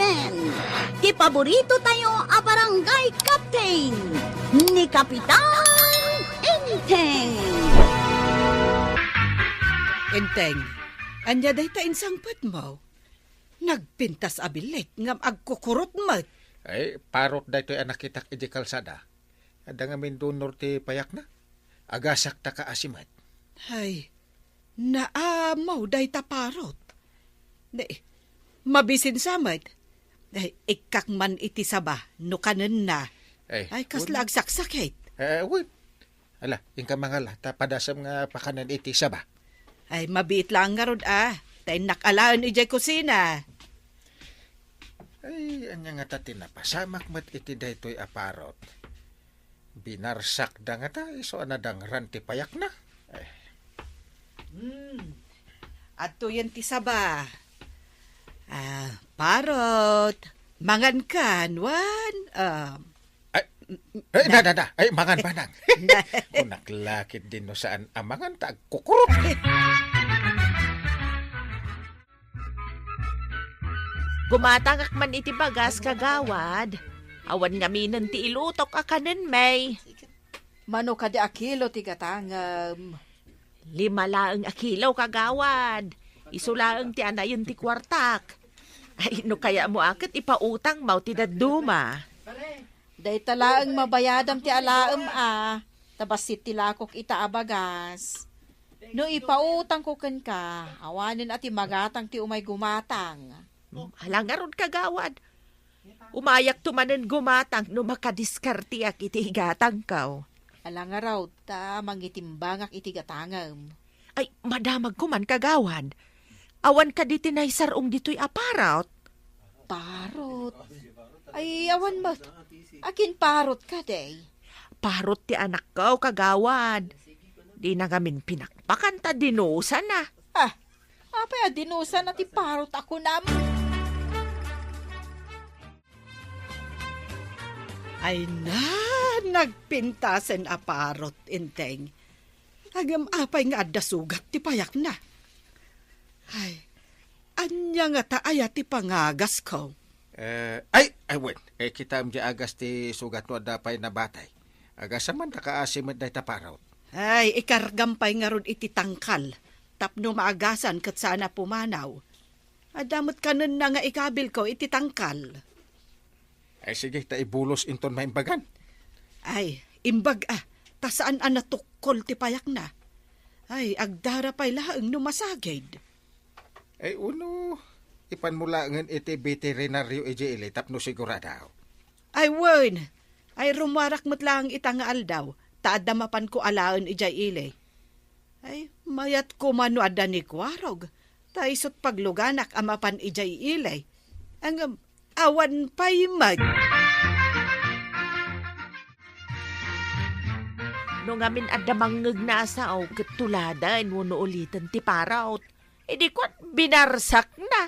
Captain! Ti paborito tayo a barangay captain ni Kapitan Enteng! Enteng, anya day ta insangpet mo. Nagpintas abilik ngam agkukurot mat. Ay, parot da ito'y anak kitak iti kalsada. Ada nga mindunor ti payak na. Agasak ta ka asimat. Ay, naamaw day taparot. Mabisin samat. Ikak man iti saba, no kanan na. Ay, kasla agsaksakit. Wait. Ala, ingka mangala, tapadasam nga pakanan iti saba. Ay, mabiit lang nga rod Tay nakalaan ijay kusina. Ay, anya nga ta tinapasamak mat iti daytoy aparot. Binarsak da nga ta, iso anadang ranti payak na. Ato yan ti saba. Parot. Mangan kan, wan. Ay, mangan banang. Kunaklakit din no saan amangan ta kukurot. Gumatangak man iti bagas kagawad. Awan nga minan ti ilutok akanen may. Mano ka di akilo ti katangam. 5 laeng akilaw kagawad. Isulaeng ti anayon ti kwartak. Ay no kaya mo akit ipautang mau ti daduma. Day talaang mabayadam ti alaem tabasit ti lakok ita abagas. No ipautang ko ken ka, awanin ati magatang ti umay gumatang. Halangarod kagawad. Umayak tumanen gumatang no makadiskartiak iti higatang kaw. Alanga raw ta mangitimbangak iti gatangam. Ay, madamag ko man kagawad. Awan ka di tinaysarong dito'y aparot. Parot. Ay, awan ba? Akin parot ka, day. Parot ti anak ko kagawad. Di na gamin pinakpakan ta dinusa na. Apay dinusa na ti parot ako nam. Ay nagpintasen aparot, Enteng. Agam apay nga adda sugat ti payak na. Ay, anya nga taaya ti pangagas ko. Wait. Kita amdi agas ti sugat no adapay na batay. Agas man nakaasimad day taparot. Ay, ikargampay nga ron iti tangkal. Tapno maagasan kat sana pumanaw. Adamot kanon na nga ikabil ko iti tangkal. Ay sige, taibulos inton maimbagan. Ay, imbag tasaan natukol ti payak na. Ay, agdara pa'y laang numasagid. Ay uno, ipanmulangan iti veterinaryo iji tapno siguradaw. Ay, wen. Ay, rumarak mo't lang itang aldaw. Taadamapan ko alaan ijay ile. Ay, mayat ko mano ada ni Kwarog. Taisot pagluganak amapan ijay ile. Ang awan pa'y mag. No ngamin adamang ngagnasaw katuladan mo no ulitan ti paraot. E di ko binarsak na.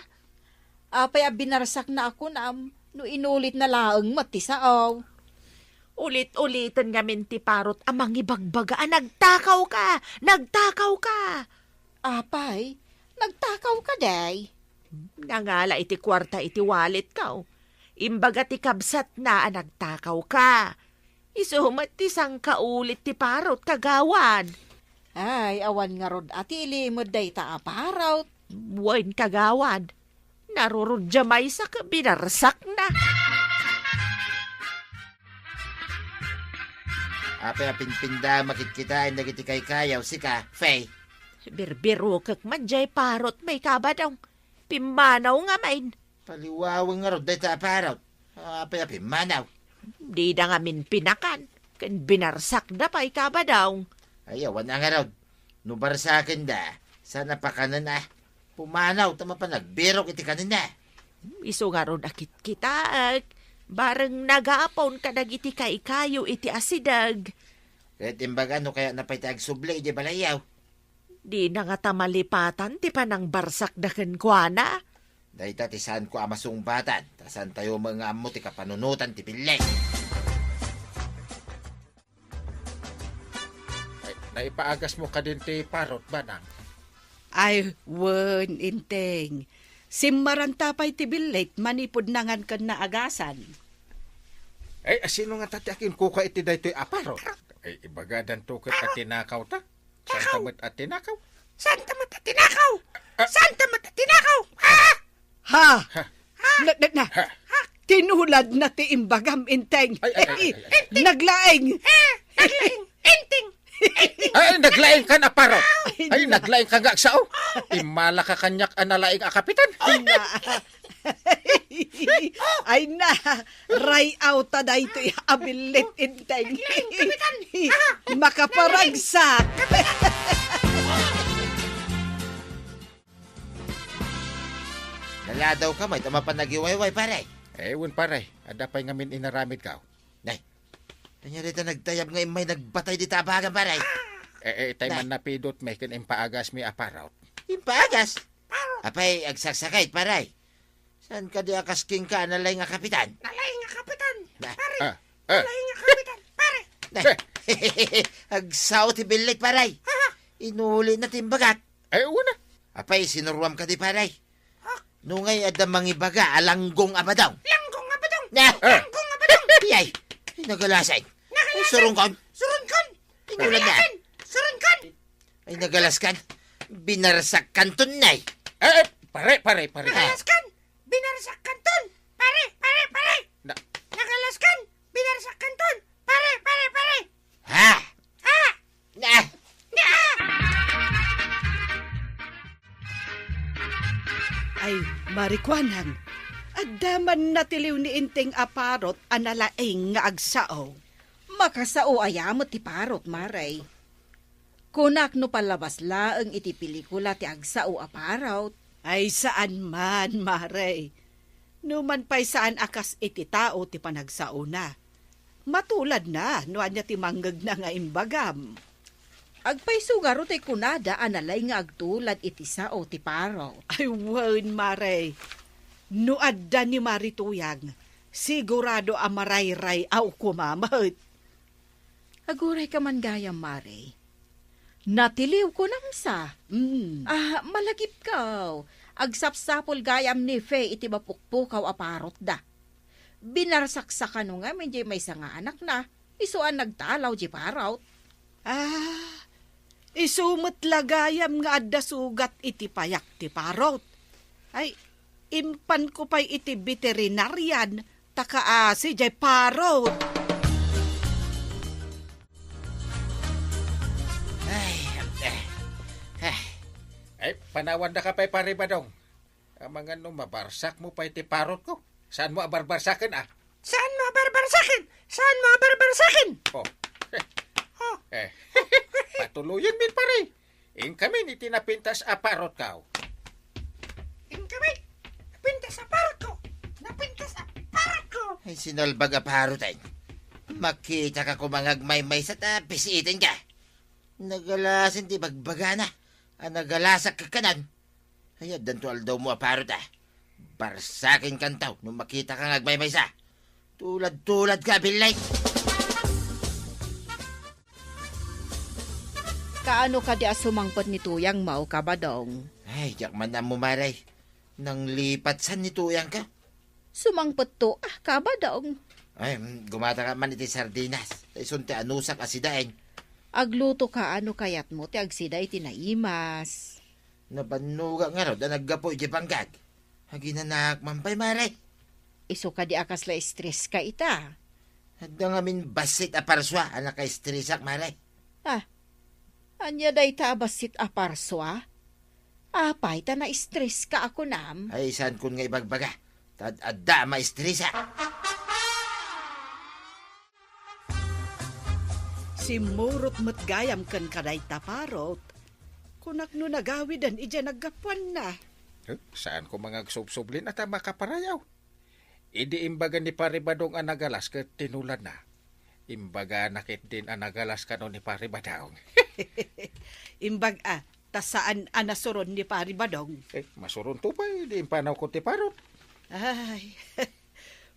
Apay binarsak na ako nam. No inulit na laang matisaaw. Ulit-ulitan ngamin ti parot amang ibagbaga. Nagtakaw ka! Nagtakaw ka! Apay, nagtakaw ka, day. Nangala iti kwarta iti wallet ka. Imbaga ti kabsat na nagtakaw ka. Isumat ti sang kaulit ti parot kagawad. Ay, awan nga rod ati ilimod day ta aparot. Buwan kagawad. Narurudya may sa binarsak na. Apay pinpinda makitkitain dagiti kay kayaw sika, Fay. Birbiro kak manjay parot may kabadaw. Pimanaw nga main. Paliwawang nga rod day ta aparot. Apay pimanaw. Di na nga min pinakan. Kan binarsak na pa'y kabadaw. Ay, awan na nga rod. Nubarsakin da. Sana pa kanan Pumanaw, tama pa nagbirok iti kanan Iso nga ron akit kita. Barang nagaapon ka iti kayo iti asidag. Kahit imbaga no kaya napay tagsubli iti balayaw. Di na nga tamalipatan ti panang barsak da kenkwana. Dahil ti saan ko amasumbatan. Tasan tayo mga amo ti kapanunutan ti pilay. Naipaagas mo ka din ti parot, banang. Ay, wen, Inteng. Simmarantapay ti billit, manipod nangan kan na agasan. Ay, sino nga tati akin kuka iti daytoy aparot? Ay, ibagadan to kat at tinakaw ta. Saan tamat at tinakaw? Santa Mata Tinakaw! Santa Mata Tinakaw! Ha? Ha? Na. Ha? Tinulad na ti imbagam inteng. Ay. Naglaing. Enting! Ay, naglaing ka na parot. Ay, naglaing ka nga sao. Imala ka kanyak analaing a kapitan. Ay na, ray out na ito abilit inteng. Makaparagsak. Dala daw ka, may tama pa nagiwayway, pare. Ewan paray, adapay ngamin inaramid ka. Nay, kanya rito nagtayab ngayon may nagbatay di tabagan, pare. Tay man napidot may kin impaagas mi aparot. Impagas. Apay, agsaksakay, pare. Saan ka di akasking ka nalay nga kapitan? Nalay nga kapitan! Pare! Ah. Nalay nga kapitan! Pare! Nay, agsaw ti bilit, pare. Inuhuli na timbagat. Ewan na. Apay, sinuruam ka di, pare. Nungay adang mangibaga, alanggong abadaw. Langgong nga ba dong? Na! Langgong nga ba dong? Ay, nagalasay. Ay, surungkon. Surunkan! Inulan na. Surunkan! Ay, nagalaskan. Binarsak kanton, nay. Pare. Nagalaskan! Binarsak kanton! Pare! Na, Nagalaskan! Binarsak kanton! Pare! Ha? Na! Ay, marikwanan. Adaman na tiliw ni inteng aparot analaing nga agsao. Makasao ayamot ti parot, maray. Kunak no palabas laeng iti pelikula ti agsao aparot. Ay saan man, Maray. Numan pa'y saan akas iti tao ti panagsao na. Matulad na, nuan niya ti manggag na nga imbagam. Agpay sugaro ti kunada analay nga agtulad iti sao ti parot. Ay, wan, Maray. Nuadda ni Marituyang, sigurado amaray-ray aw kumamahit. Aguray ka man gayam, maray. Natiliw ko nang sa. Malagip kaw. Agsapsapol gayam ni Fe iti mapukpukaw aparot da. Binarsak ka nga medyo may nga anak na. Isuan nagtalaw di paraw. Isumot lagayam nga adda sugat iti payak ti parot. Ay, impan ko pa'y iti veterinarian, takaasi jay parot. ay, panawan na ka pa'y pare badong. Ang mga mabarsak mo pa iti parot ko. Saan mo abarbarsakin Saan mo barbarsakin? Saan mo barbarsakin? Oh. Patuluyan min pare. Ing kami ni tinapintas aparot ka. Ing kami, napintas sa parot ko. Napintas sa parot ko. Ay, sinalbag aparot ay. Makita ka kumangagmay-may sa tapis itin ka. Nagalasin ti bagbaga na. Nagalasak ka kanan. Ay, dantual daw mo aparot Barsakin kantaw nung makita ka ngagmay-may sa. Tulad ka, bilay. Kaano ka di asumangpot ni Tuyang mau ka ba dong? Ay, yak man na mo, maray. Nang lipat san ni Tuyang ka? Sumangpot to, ka ba dong? Ay, gumata ka man iti sardinas. Isunti anusak asidain. Agluto ka ano kayat mo ti agsiday tinaimas. Nabanuga nga raw, naggapo iti panggag. Haginanak mampay, maray. Iso ka di akas la stress ka ita. Hadda nga min basit aparswa, anak ka estresak, maray. Anya day tabasit aparswa? Apay ta na stress ka ako nam. Ay, saan kun nga ibagbaga? Tad-adda maestresa. Simurot matgayam kan kaday taparot. Kunak no nagawidan ija naggapuan na. Saan ko mga subsublin at makaparayaw? Idi imbaga ni pare badong anagalas ket tinulad na. Imbaga nakit din anagalas kano ni pare badong. Imbag tasaan anasuron ni Pari Badong. Masuron to pa, di impanaw ko ti parot. Ay,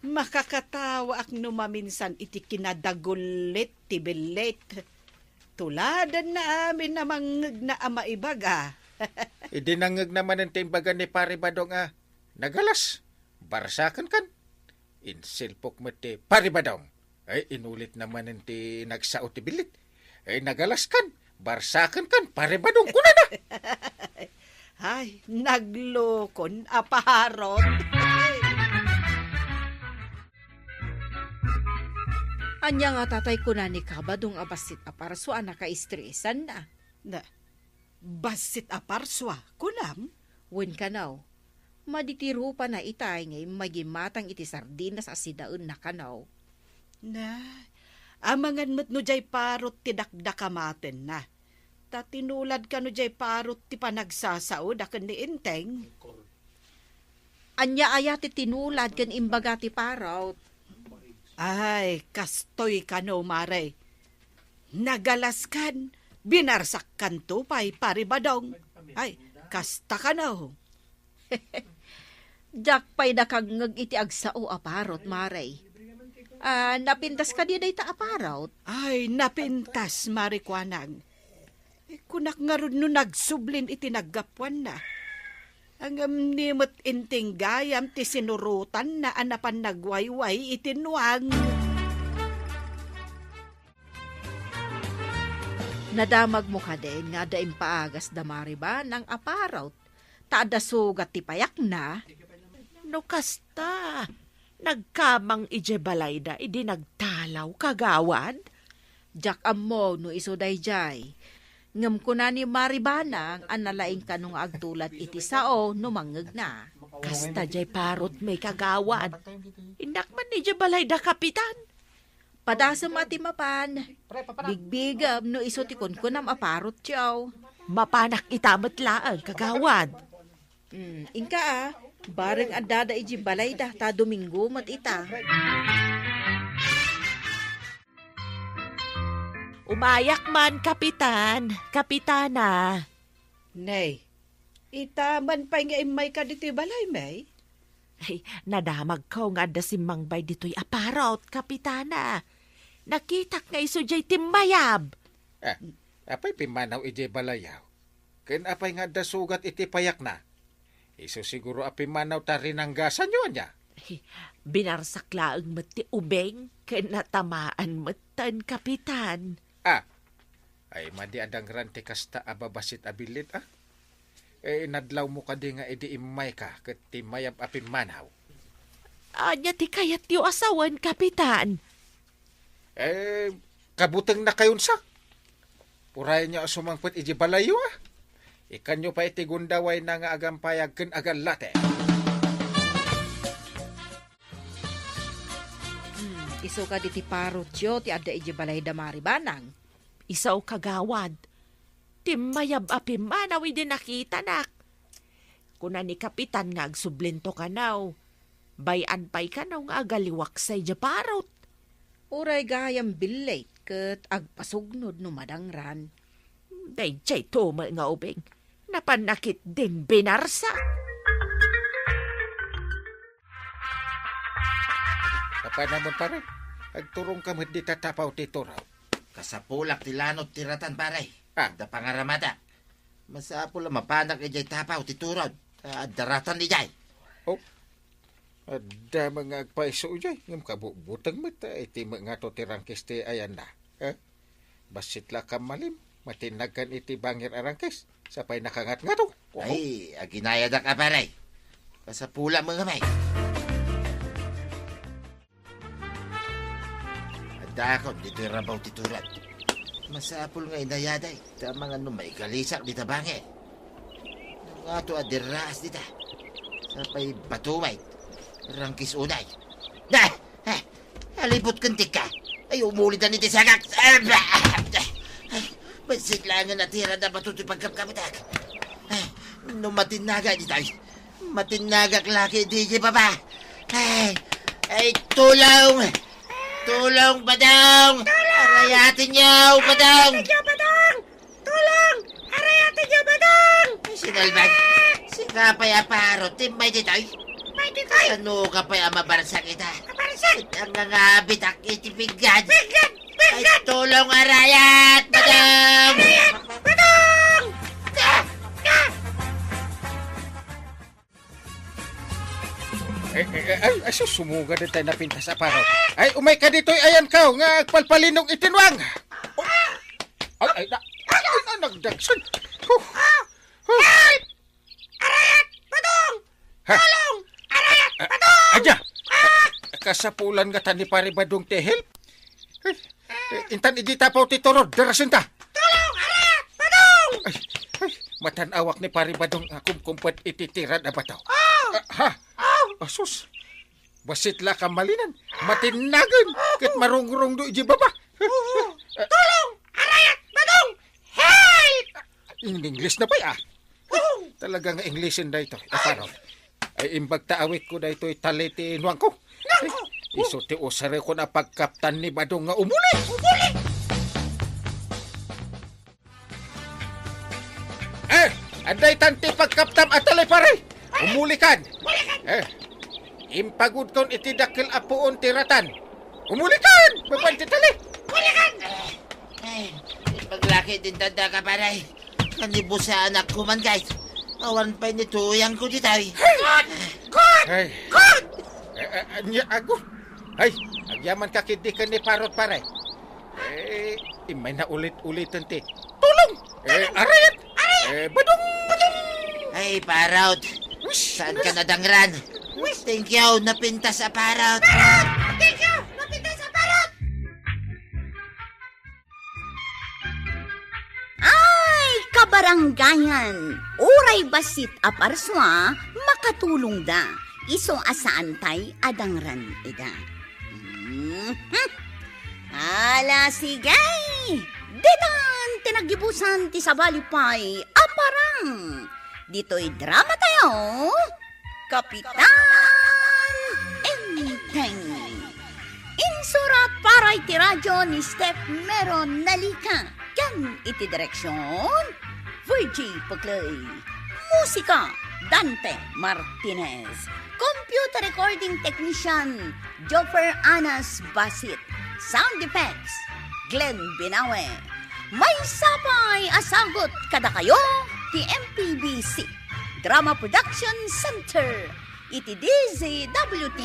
makakatawa ak numaminsan iti kinadagulit ti belet. Tuladan na amin na mangeg na ama ibaga. Idinangag naman ang timbaga ni pare badong nagalas, barasakan kan. Insilpok mo ti paribadong. Ay, inulit naman ti nagsaot ti bilit. Ay, nagalas kan, barasakan kan, paribadong kuna na. Ay, naglokon, aparot. Anya nga tatay ko na ni kabadong abasit aparso anak ka-istresan na. Na, basit aparswa, kunam? Wen ka naw. Maditiro pa na itay ngay magimatang iti sardinas asidaon na kanaw. Na, amangan mo't no jay parot ti dakdakamaten na. Ta tinulad ka no jay parot ti panagsasaod akan ni Inteng. Anya aya ti tinulad kan imbaga ti paraw. Ay, kastoy ka no, mare. Nagalaskan, binarsak kan tupay paribadong. Ay, kasta ka no. Jak pay nakagngag iti agsao aparot, maray. Napintas ka di day ta aparot. Ay, napintas, marikwanang. Kunak nga ron no nagsublin iti naggapuan na. Ang nimot inting gayam ti sinurutan na anapan nagwayway itinuang. Nadamag mo ka din nga daim paagas damari ba ng aparot. Taada sugat ti payak na. No kasta, nagkamang ije balayda, idi nagtalaw kagawad. Jak ammo no iso day jay. Ngam ko na ni Maribanang ang nalaing kanong agtulat iti sao no mangeg na. Kasta jay parot may kagawad. Indak man ni je balayda kapitan. Padasam ati mapan. Bigbigam no iso ti kunkunam aparot tiyaw. Mapanak itamat laang kagawad. Inka bareng adada iji balayda ta Domingo mat ita. Umayak man, kapitan. Kapitana. Nay, itaman pa nga imay ka dito balay, may? Ay, nadamag ko nga da si Mangbay dito'y aparot, kapitana. Nakitak nga iso jay timbayab. Apay pimanaw ije balayaw. Ken apay nga da sugat iti payak na. Iso siguro api manaw tarinanggasan nyo niya. Binarsak laang mati ubeng, ken natamaan matan, kapitan. Ay madi adang rante kasta ababasit abilit nadlaw mo ka di nga idi imay ka ket timayab apin manaw. Anya ti kayat yu asawan, kapitan. Kabuteng na kayon sak. Uray niya sumangpet iji balayo Ikan nyo pa iti gundaway na nga agampayag ken agalate. Iso ka diti parot yo ti adda iji balay damari banang. Isaw kagawad. Timayab api manaw idi nakita nak. Kuna ni kapitan nga agsublinto kanaw. Bayan pay kanaw nga agaliwak sa parot. Uray gayam bilay ket agpasugnod no madangran. Dayjay tuma nga ubing. Napanakit din binarsa. Kapag naman pare, agturong kamit di tatapaw ti turaw. Kasapulak ti lanot ti ratan paray. Da pangaramata. Masapul mapanak ijay tapaw ti turod. Daratan ni jay. Ada mga agpaiso jay. Ngam kabubutang mata iti mga to ti rangkis ti ayan na. Basit la kam malim. Matinagkan iti bangir arangkis. Sapay nakangat-ngato. Ay, aginayada ka paray. Kasapula mga may. Adakon, dito'y rabaw titurat. Masapul nga inayaday. Tama nga may kalisak dita bangi. Nga to adiraas dita. Sapay batumay. Rangkis unay. Alipot kantik ka. Ay, umulitan iti sagak. Basit lang nga natira na batutoy pagkapkapitak. Matinaga di tayo. Matinagak laki di baba. Ay, tulong! Tulong, badang! Arayatin niyo, badang! Arayatin niyo, badang! Tulong! Arayatin niyo, badang! Sinalbag, sikapay aparo, timbay di tayo. Timbay di tayo. Ano kapay amabarsak kita? Amabarsak! Ang nangabitak itipigad. Pigad! Ay, tulong, arayat, badang! Arayat, badang! Ay, susumuga din tayo na pintas sa paraw. Ay, umay ka dito, ayan ka, nga palpalinog itinwang. Ay, nagdagsan. Help! Arayat! Badong! Tulong! Arayat! Badong! Adya! Kasapulan nga ta ni pare Badong te help? Intan idita po ti Torod, darasin ta. Tulong! Arayat! Badong! Ay, matanawak ni pare Badong akong kumpet ititiran na bataw. Asus! Basit la kamalinan, matinagan, kit marungrong do iji baba. Tulong! Arayat! Badong! Help! In English na ba Talagang Englishin da ito. Aparo. Ay imbag taawit ko da ito italiti inuang ko. Iso ti usare ko na pagkaptan ni Badong nga umuli. Anday tanti pagkaptam atalay pare. Umulikan. Impagud kon itidakil apuon tiratan. Umulikan! Babanti tali. Umulikan! Paglaki din tanda ka, paray. Kanibo sa anak ko man, guys. Awan pa nituyang ko dito. God! God! Anya ako. Ay, agyaman kakidikan ni Parot pare. Imay na ulit-ulitan ti. Tulong! Arayat! Badong! Ay, Parot. Saan ka nadangran? Thank you, napintas sa Parot. Thank you! Napintas sa parot! Ay, kabaranggayan! Uray basit aparswa, makatulong da. Iso asaan tay adangran ida. Ala sigay! Ditan tinagibusan ti sabalipay aparang. Dito'y drama tayo. Kapitan Enteng. Insurat para iti radyo ni Steph Meron Nalika. Kan iti direksyon Virgie Paclay. Musika Dante Martinez. Computer recording technician Joffer Anas Basit. Sound effects Glenn Binawe. May sapay asagot kada kayo ti MPBC Drama Production Center iti DZWT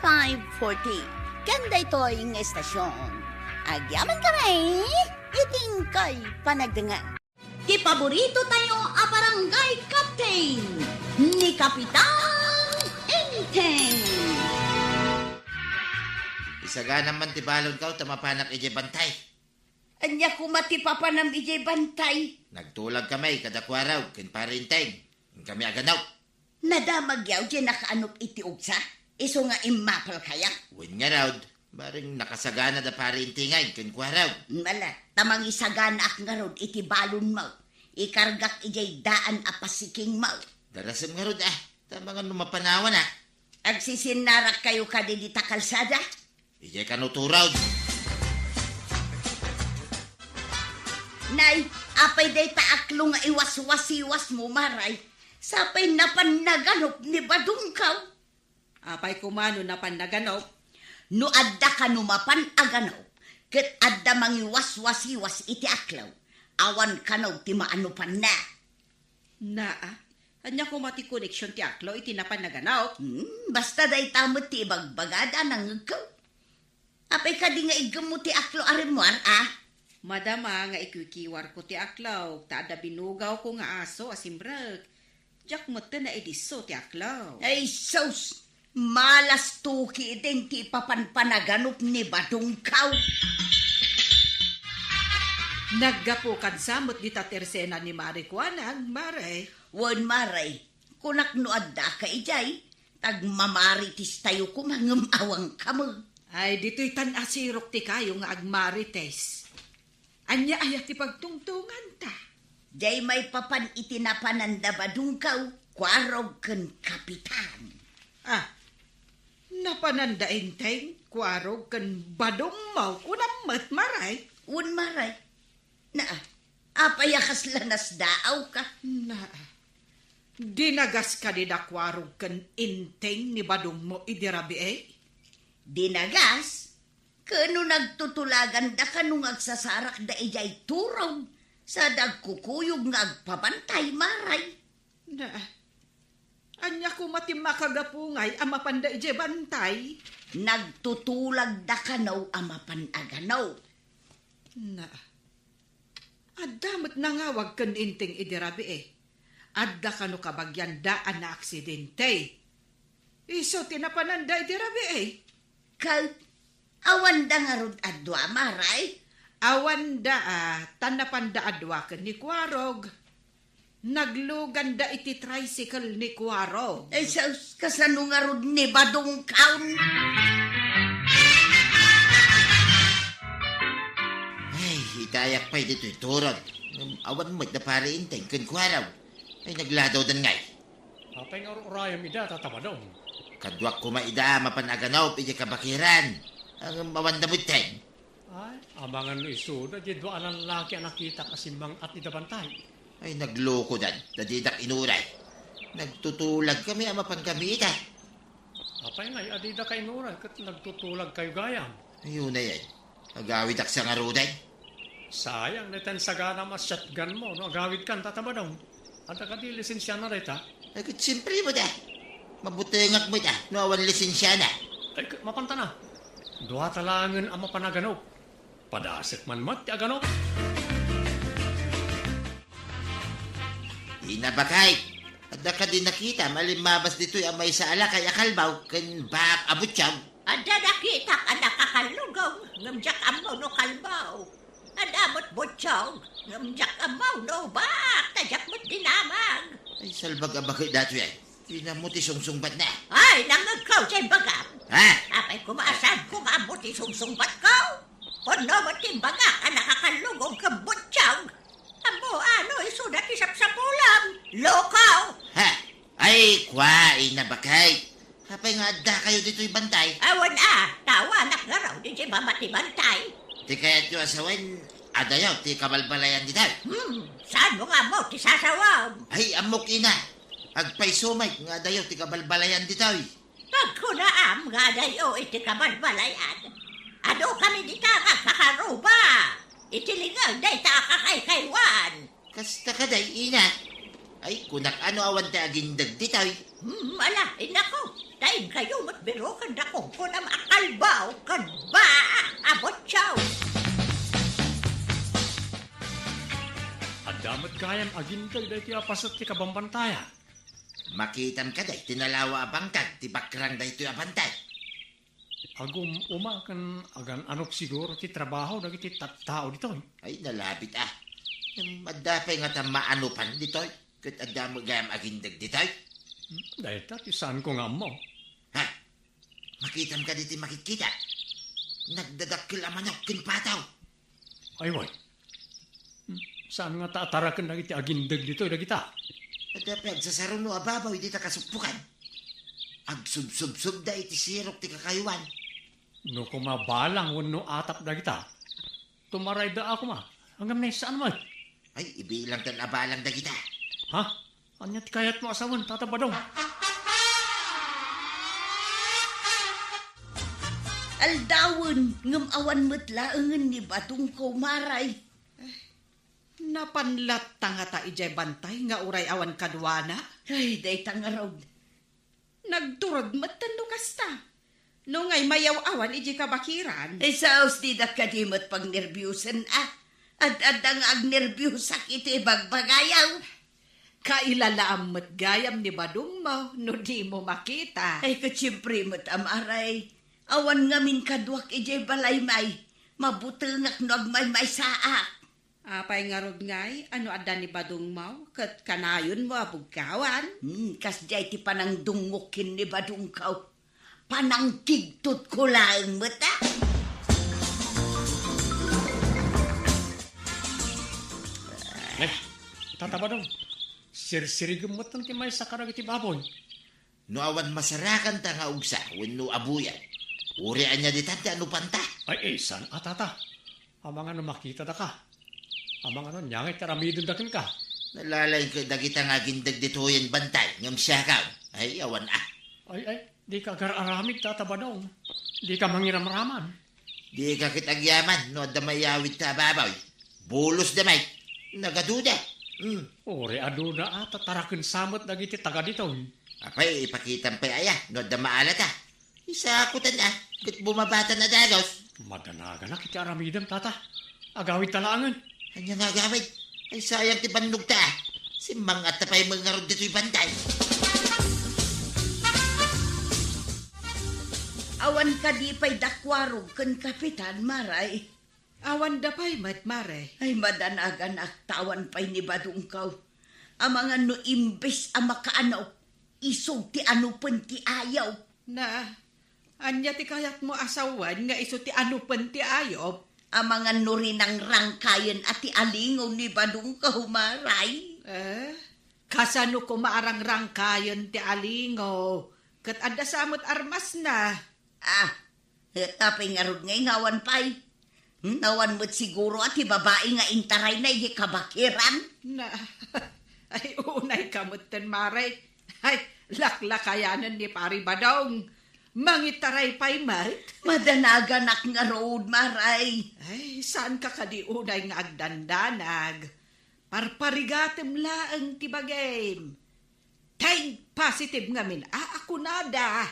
540 kanda ito'y ng estasyon. Agyaman kami iting kay panagdangan. Ti paborito tayo a barangay captain ni Kapitan Enteng. Isaga naman ti balon ka, tamapanak ije bantay. Anya kumati papanam ije bantay. Nagtulag kamay kada kwaraw, kin parinteng. Kami aganaw. Nadamag yaw dyan nakaanop iti ugsa. Iso nga imapal kaya. Win nga raw, baring nakasagana da parintingay, kin kwaraw. Mala, tamang isagana ak nga rod iti balon mo. Ikargak ijay daan apasiking mo. Darasam nga rod tamang numapanawan Agsisinarak kayo kadidita kalsada. Ije kanuturaw. Nay, apay day taaklo nga iwas-wasiwas mo maray. Sapay napannaganop ni Badungkaw. Apay kumano na panaganop. No adda ka numapan aganop. Ket adda mangiwas-wasiwas iti aklaw. Awan kanaw ti maanupan na. Anya ko mati connection ti aklo iti napanaganaw. Basta day tamot ti ibagbagada ng ikaw. Apay ka di nga igamo ti aklo arimwar Madama nga ikikiwar ko ti aklaw. Taada binugaw ko nga aso asimbrag. Jak mote na ediso ti aklaw. Ay sos, malas tuki din ti papanpanaganop ni Badungkaw. Naggapo kan samot di tatersena ni Marikwanang, Maray. Wan maray, kunak no adda ka ijay, tagmamaritis tayo kumangumawang kamag. Ay, dito'y tanasirok ti kayo nga agmarites. Anya ayat ti pagtungtungan ta. Day may papan itinapananda Badungkaw, kwarog ken kapitan. Napananda Enteng, kwarog kan Badong mau kunamat Maray. Wan maray, apayakas lanas daaw ka. Dinagas ka di da kwarog kan Enteng ni Badong mo idirabi Dinagas, kano nagtutulagan da kanong agsasarak da ijay turaw sa dagkukuyog nga agpabantay maray. Anya ko matima kagapungay ang mapanda ije bantay. Nagtutulag da kanaw amapan aganaw. Na, adamot nangawag kan inting idirabi Adda kano kabagyan daan na aksidente. Iso tinapananda idirabi Kag, awan da nga rod adwa maray. Awan da tanapan da adwa kan ni Kwarog. Naglugan da iti tricycle ni Kwarog. Kasano nga rod ni Badong Kaun. Ay, itayak pa'y dito'y turod. Awan mo't na pare inteng kan kwaraw. Ay, nagladaw dan ngay. Apay nga urayam ida tatabadong. Kadwak ko maida mapanaganaw pidi kabakiran. Ang mawandamot ten. Ay, amangan no isuda, di doon ang lalaki ang nakita kasimbang at idabantay. Ay, nagloko dan. Dadidak inuray. Nagtutulag kami ang mapanggamita. Apay nga, adida kay Nora, kat nagtutulag kayo gayam. Ayun na yan. Agawid ak sa ngaruday. Sayang, netan sagana mas shotgun mo, no? Agawid kan tatabadong. At ka di lisensya na rita. Ay, kat siyempre mo da. Mabutengak mo da. No, awan lisensya na. Ay, mapanta na. Duha talangan ang mapanaganop. Padasit man mat, ti aganop. Inabakay. At ka din nakita, malimabas dito'y amay sa ala kay akalbaw, kan bak abutsyam. Ada nakita ka nakakalugong. Ngamjak amaw no kalbaw. Adamot butsyog. Ngamjak amaw no bak. Tajak mo't dinamag. Ay, salbag abakay dato yan. Pinamuti sungsungbat na. Ay, nangagkaw sa'y bagam. Ha? Apay kumaasad ko nga mo ti sungsungbat ko. Kuno mo timbaga ka nakakalugong ka butsyog. Amo ano isudat isap sa pulam. Lokaw. Ha? Ay, kwa, inabakay. Kapay nga adda kayo dito'y bantay. Awan tawa anak nga raw di siya mamatibantay. Di kaya't yung asawan, adayaw, ti kabalbalayan dito. Saan mo nga mo ti sasawam? Ay, amok ina. Agpay sumay, nga adayaw, ti kabalbalayan dito. Pagkunaam nga dayo iti kabalbalayan. Ano kami di ka nga kakaruba. Itilingaw day ta kakaykaywan. Kasta ka day, ina. Ay, kunak ano awan ta agindag dito. Ala, inako. Dahil kayo matbiro kan dakong ko na makalbaw kan ba abot siyaw. At damat gayam agintay dahi ti apasat ti kabambantaya. Makitam ka day, tinalawa abangkag, ti bakrang day ito'y abantay. Agum umakan agan anok siguro ti trabaho dagiti tao dito. Ay, nalabit Yung madapay nga ta maanupan dito. Kat adamo gayam agindag dito. Dahil ti saan ko nga mo. Ha? Makitam ka dito makikita. Nagdadakil ang manok kinpataw. Ay, way. Saan nga taatarakan dagiti agindag dito dagita? Adapag sa saruno ababaw, hindi ta kasupukan. Agsub-sub-sub da iti sirok ti kakayuan. No kumabalang wano atap dagita. Tumaray da ako ma. Hanggang na saan mo? Ay, ibilang tan abalang da kita. Ha? Anya ti kayat mo asawan, tatabadong. Aldawon, ngam awan matlaangan ni Batong Kumaray. Napanlat nga ta ije bantay nga uray awan kadwana. Ay, day tangarod. Nagturod matando kasta. No ngay mayaw awan ije kabakiran. Ay, saos di da kadimot pang nervyusan At ang agnervyusak iti bagbagayaw. Kailalaam mat gayam ni Badong mo no di mo makita. Ay, katsiyempre mo't amaray. Awan ngamin kadwak ije balay may. Mabutengak no agmay saak. Apay nga rod ngay, ano adda ni Badong mo? Kat kanayon mo abugkawan. Kas jay ti panang dungukin ni Badong kaw. Panang tigtot ko lang mata. Tatabadong. Sirsirigam mo ti may sakarag iti baboy. No awan masarakan ta nga ugsa, wano abuyan. Urian niya ditante ano panta. Ay, saan atata? Amang ano makita da ka. Amang ano nyangit karamidon dakin ka. Nalalay ka dagita nga gindag ditoyen bantay, ngam siya ka. Ay, awan Ay, di ka gar-aramid tatabadong. Di ka mangiramraman. Di ka kitagyaman, no damayawid ta babaw. Bulos damay. Nagaduda. Ore aduna ata tarakin samot dagiti taga dito. Apay, ipakitan pa aya, no da maalat Isa ako na, kat bumabata na dagos. Madanaga na kita aramidam, tata. Agawid talangan. Anya nga gawid, ay sayang ti panlugta. Si mga tapay mga rod dito'y bantay. Awan ka di pa'y dakwarog kan Kapitan Maray. Awan da pa'y Mare. Ay madanagan tawan pa'y ni Badungkaw. Ang mga no imbes ang makaanaw, isog ti ano pen ti ayaw. Na, anya ti kayat mo asawan nga iso ti ano pen ti ayob. Ang mga no rin ang rangkayan at ti alingaw ni Badungkaw Maray. Kasano ko maarang kayon ti alingo. Kat adda samot armas na. Tapay nga rod ngay ngawan pa'y. Nawan mo't siguro at ti babae nga intaray na kabakiran. Na, ay unay kamutan Maray. Ay, laklakayanan ni Pari Badong. Mangitaray pa'y mat. Madanaganak nga road, Maray. Ay, saan ka kadiunay nga agdandanag? Parparigatem laang tibagem. Tay positive nga min, ako nada.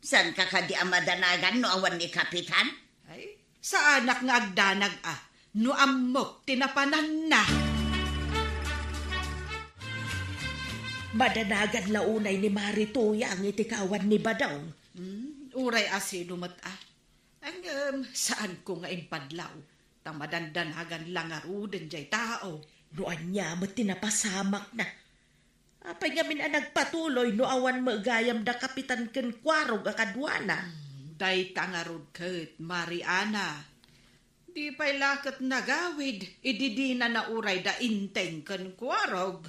San ka kadi amadanagan no awan ni Kapitan? Ay, sa anak nga agdanag no amok tinapanan na. Madanagan launay ni Marituya ang itikawan ni Badong. Uray asinumat Ang saan ko nga impadlaw? Tamadandanagan lang aruden jay tao. Noan niya mo tinapasamak na. Apay ngamin ang nagpatuloy no awan magayam da Kapitan ken Kwarog akadwana. Day tangarod ket Mariana. Di pa'y lakat nagawid, ididina na uray da inteng ken Kwarog.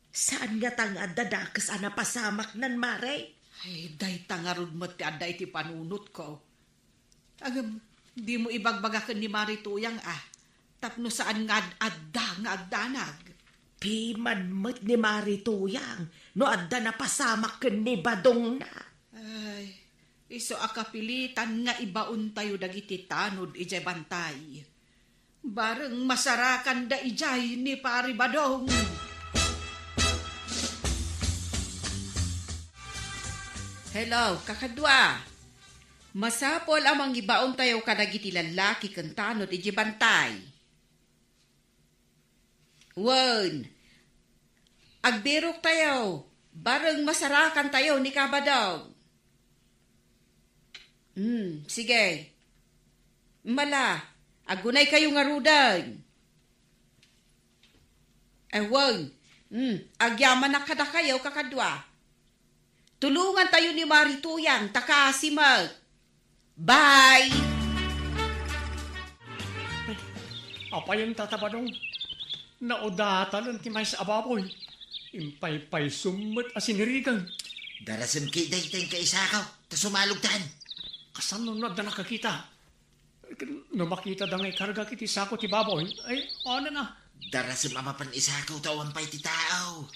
Saan nga tangad dadakas ana pasamak nan Mare? Ay, day tangarod mo ti aday ti panunot ko. Agam, di mo ibagbagakan ni Marituyang tapno saan nga adda nga agdanag. Piman mo't ni Marituyang no adda na pasamak ken ni Badong na. Ay, iso akapilitan nga ibaon tayo dagiti tanod ijay bantay. Bareng masarakan da ijay ni Pari Badong. Hello, kakadwa. Masapol amang ibaon tayo kadagiti lalaki ken tanod ijay bantay. Wen, agbirok tayo, bareng masarakan tayo ni Kabadong. Sige. Mala, agunay kayo nga rudan. Wen, agyaman na kada kayo kakadwa. Tulungan tayo ni Marituyang, takasimag. Bye! Apa yung tatabadong? Naudatan ti may sa ababoy. Impay-pay sumot asinirigan. Darasam kay daytay ka isakaw, ta sumalugtan. Kasan nun na nakakita? No makita da ngay karga kiti sako ti baboy, ay ano na? Darasam amapan isakaw tawan pa'y ti tao.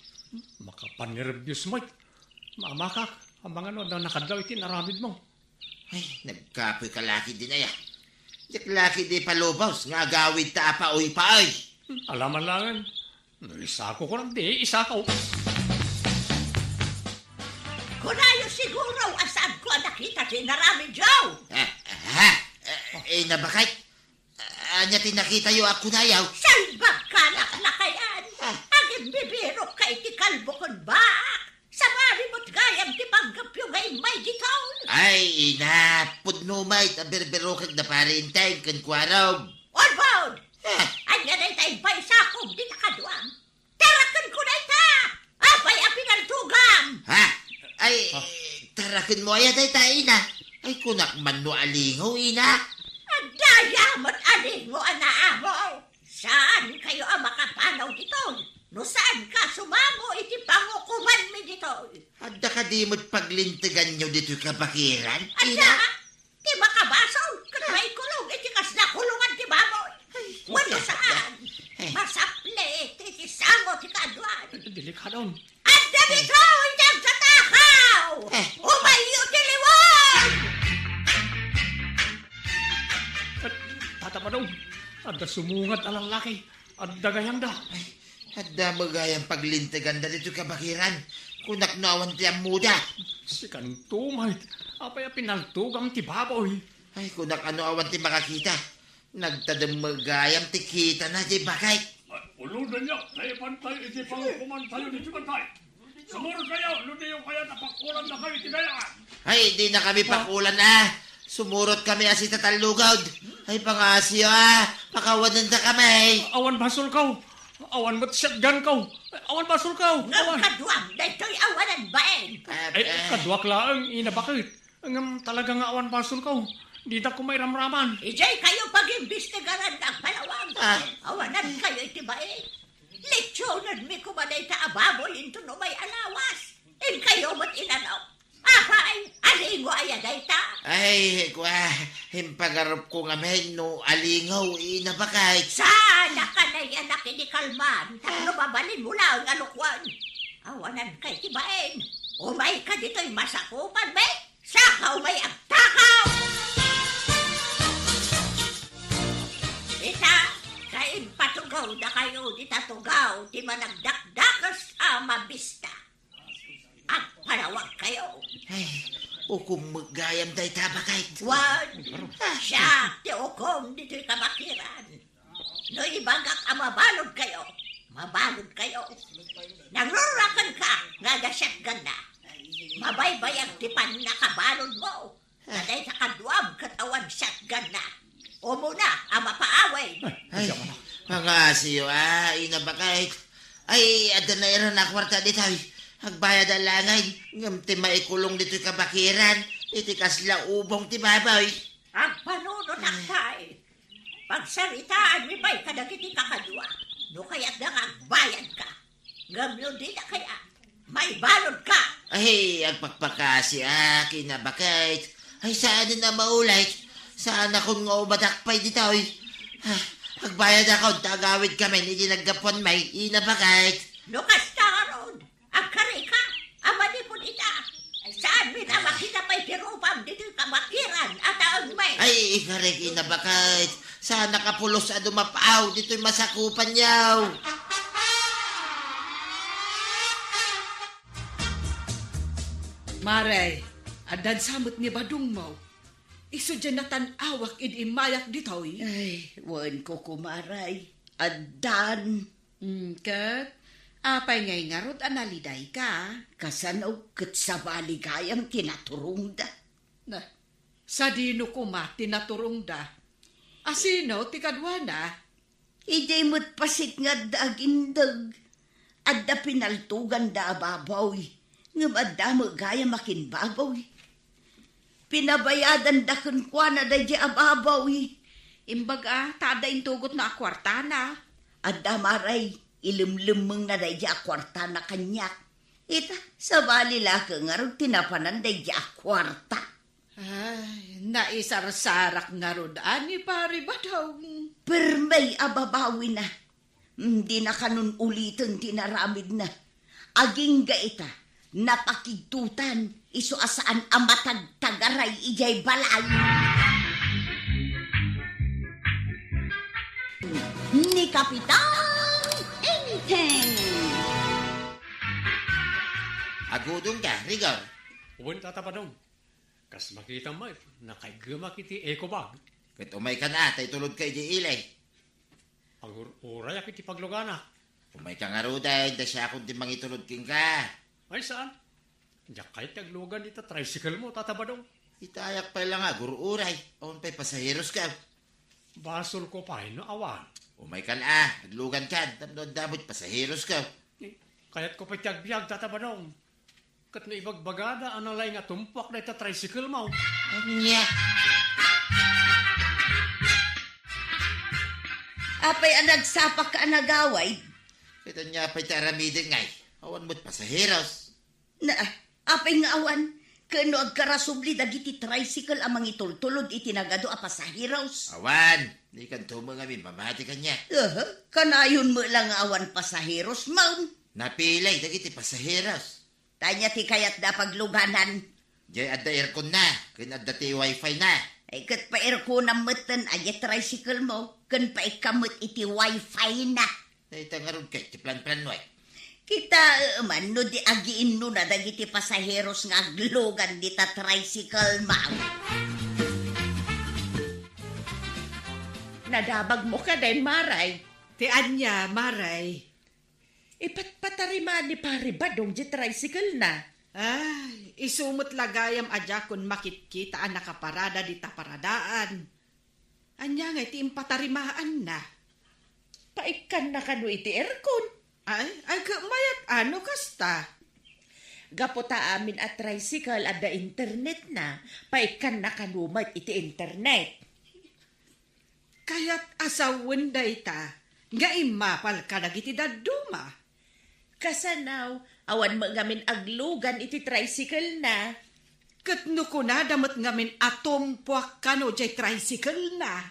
Makapanervyos mo. Mamakak, ang mga no na nakadlaw iti naramid mo. Ay, nagkapoy ka laki din aya. Yak laki di palubaws, nga gawid ta apaoy paoy. Alaman langan. Isako ko lang di, isako. Kunayo siguro asaan ko nakita si Narami Joe. Nabakay? Anya tinakita yo ako na yaw. Salbag ka laklakayan. Aging bibiro kay ti kalbo kon ba? Sa marimot gayam ti panggapyo ngay may gitaw. Ay, pudno may taberbirokag na parintay kan Kwarog. Onboard! Anya na itay bay sakong di nakadwang. Tarakan ko na ita! Abay apingan tugam! Ay, tarakin mo ay tayo na. Ay, kunak man no alingaw, ina. Dayamot aling mo anaamo. Saan kayo ang makapanaw dito? No saan ka sumamo iti pangukuman mi dito? Adda ka di mo't paglintigan nyo dito kabakiran, Adda, ina. di makabasaw. Katry kulong iti kas na kulungan ti baboy. Wala saan. Masaple iti sango ti kadwan. Delikadon. Adda dito inyang sa takaw. Umayo ti liwan. Tatabadong, adda sumungat ang lalaki. Adda gayang da. Adda magayang paglintigan da dito kabakiran. Kunak nawan ti ang muda. Si kantumay. Apay pinaltugam ti baboy. Ay, kunak ano awan ti makakita. Nagtadamagayam ti kita na di bakay. Uludan niyo. Kaya pantay. Iti pangukuman tayo ni pantay. Sumuro kayo. Ludiyo kaya napakulan na kayo ti gayaan. Ay, di na kami pakulan Sumurot kami asi tatalugod. Ay, pangasyo Pakawanan na kami. Awan basol kaw. Awan mo't shotgun kaw. Awan basol kaw. Ngam kaduam, daytoy awanan baen. Kaduak laang inabakit. Ngam talaga nga awan basol kaw. Di na ko may ramraman. Ijay kayo pag-imbestigaran ng palawag. Awanan kayo iti baen. Lechonan mi kumaday ta ababoy into no may alawas. In kayo mo't inanaw. Apay, alingo ayaday ta. Ay, himpagarap ko nga no alingaw inabakay. Sana ka na yan nakinikalman. Lumabalin mo lang ang alukwan. Awanan kay tibain. Umay ka dito'y masakupan, be. Sakaw may agtakaw. Ita, kain patugaw na kayo di tatugaw. Di managdakdakas mabista. At palawag kayo. Ay, ukum magayam day tabakay. Wan, siya, ti ukom dito'y kamakiran. No ibagak mabalod kayo. Mabalod kayo. Nangrurakan ka, nga gasyatgan na. Mabaybayang tipan na kabalod mo. Kaday sa kaduam katawan syatgan na. O muna, mapaaway. Ay, pangasyo inabakay. Ay, adan na iran na kwarta dito. Agbayad ang langay. Ngam ti maikulong dito'y kabakiran. Iti kasla ubong ti baboy. Ang panunod akay. Pagsaritaan mi ba'y kadagiti kakadwa. No kaya't nangagbayad ka. Ngamyon din na kaya. May balod ka. Ay, agpagpakasi kinabakay. Ay, saan na maulay? Saan akong nga umadakpay dito? Agbayad ako, tagawid kami. Hindi naggapon may inabakay. No kastaron. Ang karika. Amani po dita. Saan mi na makita pa'y tirupam dito'y kamakiran at ang may. Ay, ikarik inabakay. Saan nakapulos dumapaaw? Dito'y masakupan yaw. Maray, adan samot ni Badung mo. Iso dyan na tanawak imayak ditoy. Ay, wan ko kumaray. Adan. Kat, apay ngay ngarot analiday ka. Kasanaw kat sa baligayang tinaturong da. Na, sa dino ko tinaturong da. Asino, tikadwana? Ijay mo't pasit nga dagindag. Adda pinaltugan da ababaw. Ngam adda magaya makinbabaw. Pinabayadan da kwa na da di ababaw. Imbaga, tada intugot na akwartana. Adda maray, ilimlimang na da di akwarta na kanyak. Ita, sa balila ka nga rin tinapanan da di akwarta. Ay, naisarsarak nga ron ani pari ba daw? Permay ababawi na. Hindi na kanun ulitin tinaramid na. Aging gaita, napakigtutan, iso asaan amatag tagaray ijay balay. Ni Kapitan Enteng. Agudong ka, Rigor. Uwan tatapadong. Kas makita mo, nakaigamak iti eco bag. Kat umay ka na, tay tulod kay di ilay. Ang urayak iti paglugana. Umay ka nga ruday, da siya akong di mangitulod king ka. Ay saan? Diyak kahit taglugan ito, tricycle mo, tatabadong. Itayak pa lang nga, guruuray. Awan pa'y pasaheros ka. Basol ko pa, no awan. Umay ka na, naglugan ka. Tamdoon damot, pasaheros ka. Kaya't ko pa tiyagbiag, tatabadong. Kat na ibagbagada, analay nga tumpak na ito tricycle mo. Anya. Apay ang nagsapak ka nagaway. Ito niya pa'y taramidin ngay. Awan mo't pasaheros. Na, apay nga awan. Kano agkarasubli dagiti tricycle amang itultulod itinagado a pasahiros. Awan, di kan tumangami, mamati ka niya. Kanayon mo lang awan pasahiros, maun. Napilay, dagiti pasaheros. Tanya ti kayat da pagluganan. Jay adda aircon na, kin adda ti wifi na. Ay kat pa aircon na matan ay tricycle mo. Kan pa ikamot iti wifi na. Ay tangarod kay ti plan-plan way. Kita man no di agiin no na dagiti pasaheros nga aglogan di ta tricycle ma'am. Nadabag mo ka din, Maray. Ti Anya, Maray. Ipatpatarimaan ni pare Badong di tricycle na. Ay, isumot lagayam adya kun makitkita ang nakaparada di taparadaan. Anya nga iti impatarimaan na. Paikan na kanu iti aircon. Ay kamayat ano kasta? Gapota amin at tricycle at the internet na. Paikan na kanumat iti internet. Kaya't asawin day ta, nga imapal ka nagiti daduma. Kasanaw, awan mo ngamin aglugan iti tricycle na. Katno ko na damot ngamin atompuak ka no jay tricycle na.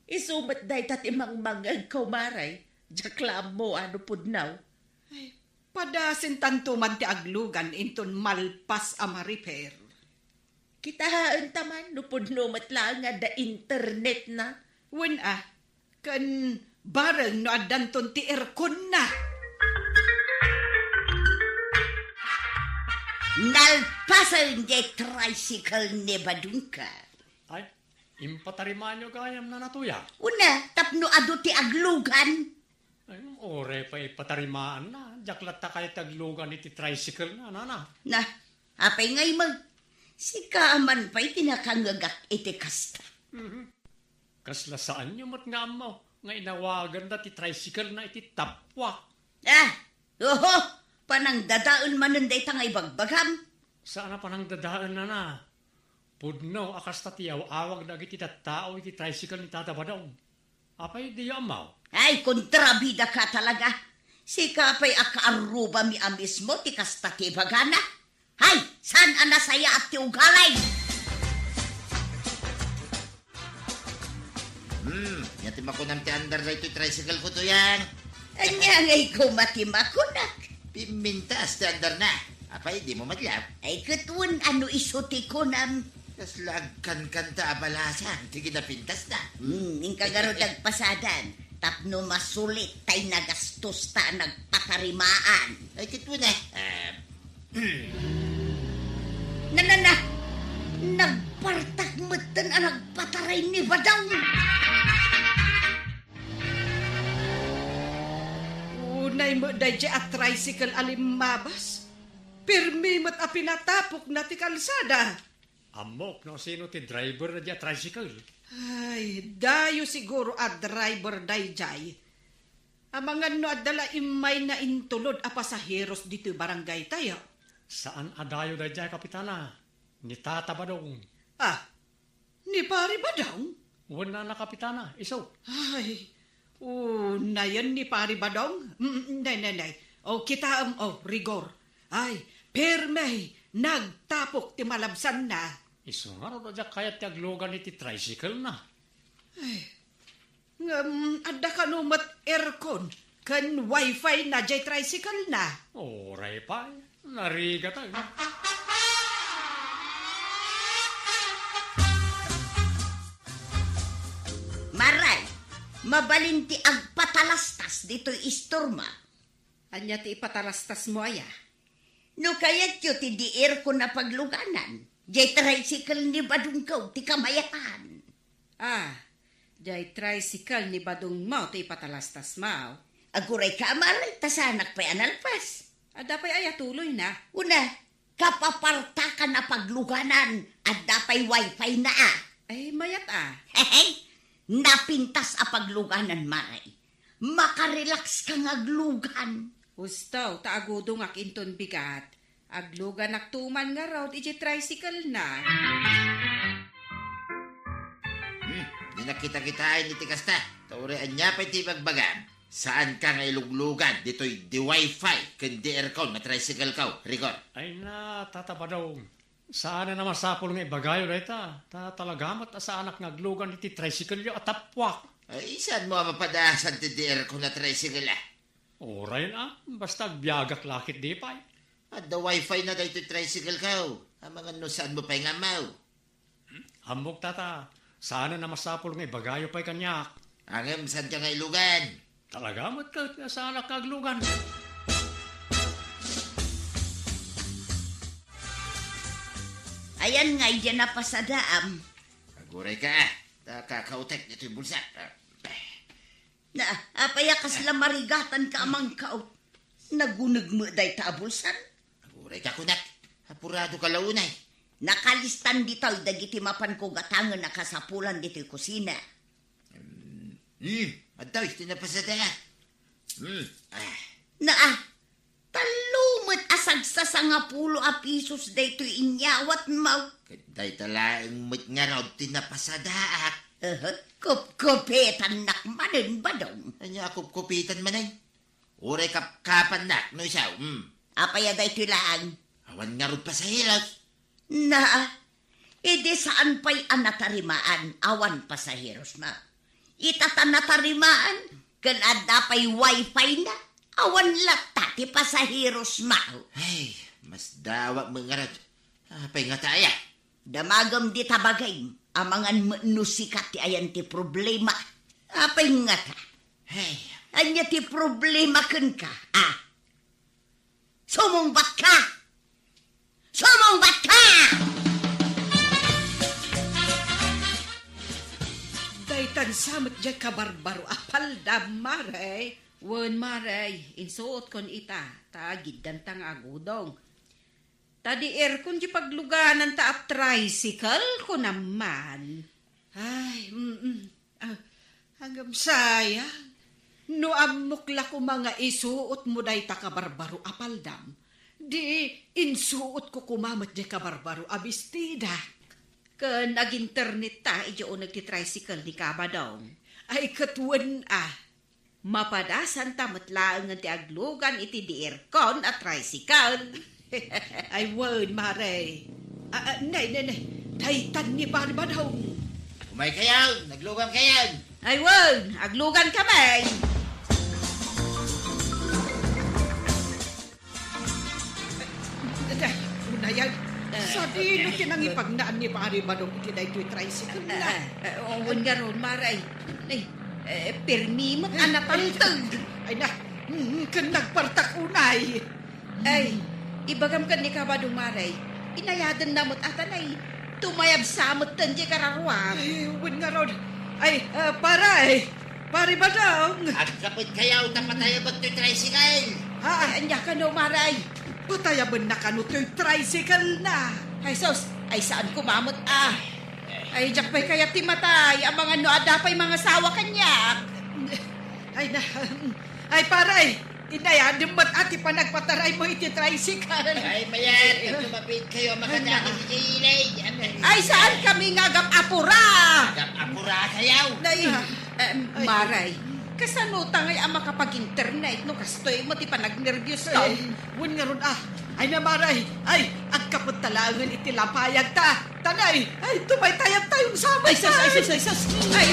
Isumat day tat imang mangag ko, Maray. Jaklam mo ano pudnaw. Ay, padasin tanto man ti aglugan inton malpas a ma-repair. Kitahaan taman, nupudnumat lang nga da internet na. Wen kan bareng no adanton ti aircon na. Nalpasan di tricycle ni Badungka. Ay, impatarimaan nyo kayam na natuya. Una, tapno ado ti aglugan. Ay, ore pa ipatarimaan na. Jaklat ta kayo taglugan iti tricycle na, nana. Na, apay ngay mag, si kaaman pa'y tinakangagak iti kasta. Kasla saan nyo mo't nga mo? Nga inawagan na ti tricycle na iti tapwa. Oho, panang dadaan manunday tangay bagbagam. Saan na pa nang dadaan na na? Pudno, akas tatiyaw, awag na iti tao iti tricycle ni Tata Badong. Apay di amaw. Ay, kontrabida ka talaga. Si kapay akaaruba mi amis mo, ti kasta ti bagana. Hay, saan anasaya at ti ugalay? Yati makunam ti andar na ito tricycle ko to yan. Anya ngay kumatimakunak. Pimintas ti andar na. Apay, di mo madlap. Ay, katun ano isuti ko nam. Kaslag kan-kanta abalasan. Ti ginapintas na. Ingkagarod nagpasadan. Tapno masulit tay nagastos ta nagpatarimaan. Ay, kitwo na. Na. Nagpartak matan ang nagpataray ni Badang. Unay mo day at tricycle alimabas. Pirmi mo't a pinatapok na ti kalsada. Amok, no sino ti driver na diya tricycle? Ay, dayo siguro a driver day jay. Amangan no adala imay na intulod a pasaheros dito barangay tayo. Saan adayo na diya, Kapitana? Ni Tata Badong. Ni pari ba daw? Wala na, Kapitana. Iso. Ay, na yan ni pari ba daw? Nay. O kita rigor. Ay, permay, nagtapok ti malabsan na. Iso nga ro diya kaya ti aglogan iti tricycle na. Adda ka numat aircon, kan wifi na jay tricycle na. Oray pa. Nariga tayo. Maray, mabalinti agpatalastas dito istorma. Anya ti ipatalastas mo aya? No kayat yo ti diir ko na pagluganan. Jay tricycle ni Badungkaw ti kamayahan. Jay tricycle ni Badong Mau ti ipatalastas mau. Aguray ka maray, tasanak pa'y analpas. Dapay aya tuloy na. Una, kapaparta ka na pagluganan at dapay wifi na Ay, mayat Hey, napintas a pagluganan maray. Makarelax ka ngaglugan. Gustaw, taagudong ak inton bigat. Aglugan aktuman nga raw, iti tricycle na. Di nakita-kitain iti kasta. Taurean niya pa iti bagbagam. Saan ka nga iluglugan? Dito'y di wifi. Kundi aircon na tricycle ka. Rigor. Ay na, Tata Badong. Saan na naman sapol nga ibagayo na ita? Talagamat sa anak nga aglugan iti tricycle yo at tapwak. Ay, saan mo mapadasan ti di aircon na tricycle Oray na, basta biyagak lakit di pa. At the wifi na dito tricycle ka. Mga no saan mo pa nga mau. Hambog, Tata. Saan na naman sapol nga ibagayo pa'y kanyak? Angem, saan ka nga ilugan? Talagamat ka sa anak nga aglugan. Ayan nga, dyan na pa sa daam. Aguray ka kakautek dito yung bulsa. Na, apayakas la marigatan ka amang kaut. Nagunag mo day tabulsan. Aguray ka kunak. Apurado ka launay. Nakalistan dito, dagiti mapan ko gatangan nakasapulan dito yung kusina. Adtaw, tinapasadaan. Talumot asag sa 10 pisos dito inyawat mau. Kaday talaang mat nga raw tinapasadaak. Kup-kupitan nakmanin ba daw? Anya kupitan manay. Uray kapan nak, no isaw. Apaya dito lang. Awan nga rin pa sa hilaw. Edi saan pa'y anatarimaan, awan pa sa hiros na. Itatan natarimaan, kanada pa'y wifi na, awan latati pa sa hiros na. Ay, mas dawa mga rin. Apay nga tayo. Damagam di tabagay, amangan nusikat ti ayan ti problema. Apay nga ta. Hey, Anya ti problema kan ka, Sumungbat ka! Sumungbat ka! Daytan samot dyan ka barbaro apal da maray. Wen maray, insuot kon ita, tagid dantang agudong. Tadi aircon di pagluganan ta at tricycle ko naman. Ay, hanggang sayang. No amukla ko mga isuot mo day ta ka barbaro apaldam. Di insuot ko kumamat di ka barbaro abistida. Ken nag-internet ta, ijo nagti-tricycle ni Kabadong. Ay katuan Mapadasan ta matlaang nga ti aglugan iti di aircon at tricycle. Ay wan maray. Nay. Daytan ni barbadaw. umay kayaw, naglugang kayan. Ay wen, aglugan kami. Unayan. Sa dino kinangipagnaan ni pari badong iti daytoy tricycle na. Wen nga ron, maray. Permi mo anatantag. Ay na, kan nagpartak unay. Ay, ibagam kan ni Kabadong maray. Inayadan namot atanay. Tumayab samot tan di kararwam. Ay, wan nga ron. Ay, paray. Pari badong. At kapit kayaw, tapataya ba't ito tricycle? Ay, anya ka no, maray. Patayaban na kanutoy tricycle na. Ay, sos, ay saan kumamot Ay, jak pa'y kaya timatay. Ang mga noadapay mga sawa kanya. Ay na, ay paray. Inayadim ba't ati pa nagpataray mo iti tricycle? Ay, mayan, tumapit kayo, makadakit si Ilay. Ay, saan kami nga apura? Apura kayaw. Nay, maray. Kasanuta ngay ang makapag-internet, no? Kastoy mo, ti pa nag-nervyos ka. Ay, wan nga ron Ay na maray. Ay, agkapot talangan iti lapayag ta. Tanay, ay tumaytayag tayong samay. Ay, sas. Ay.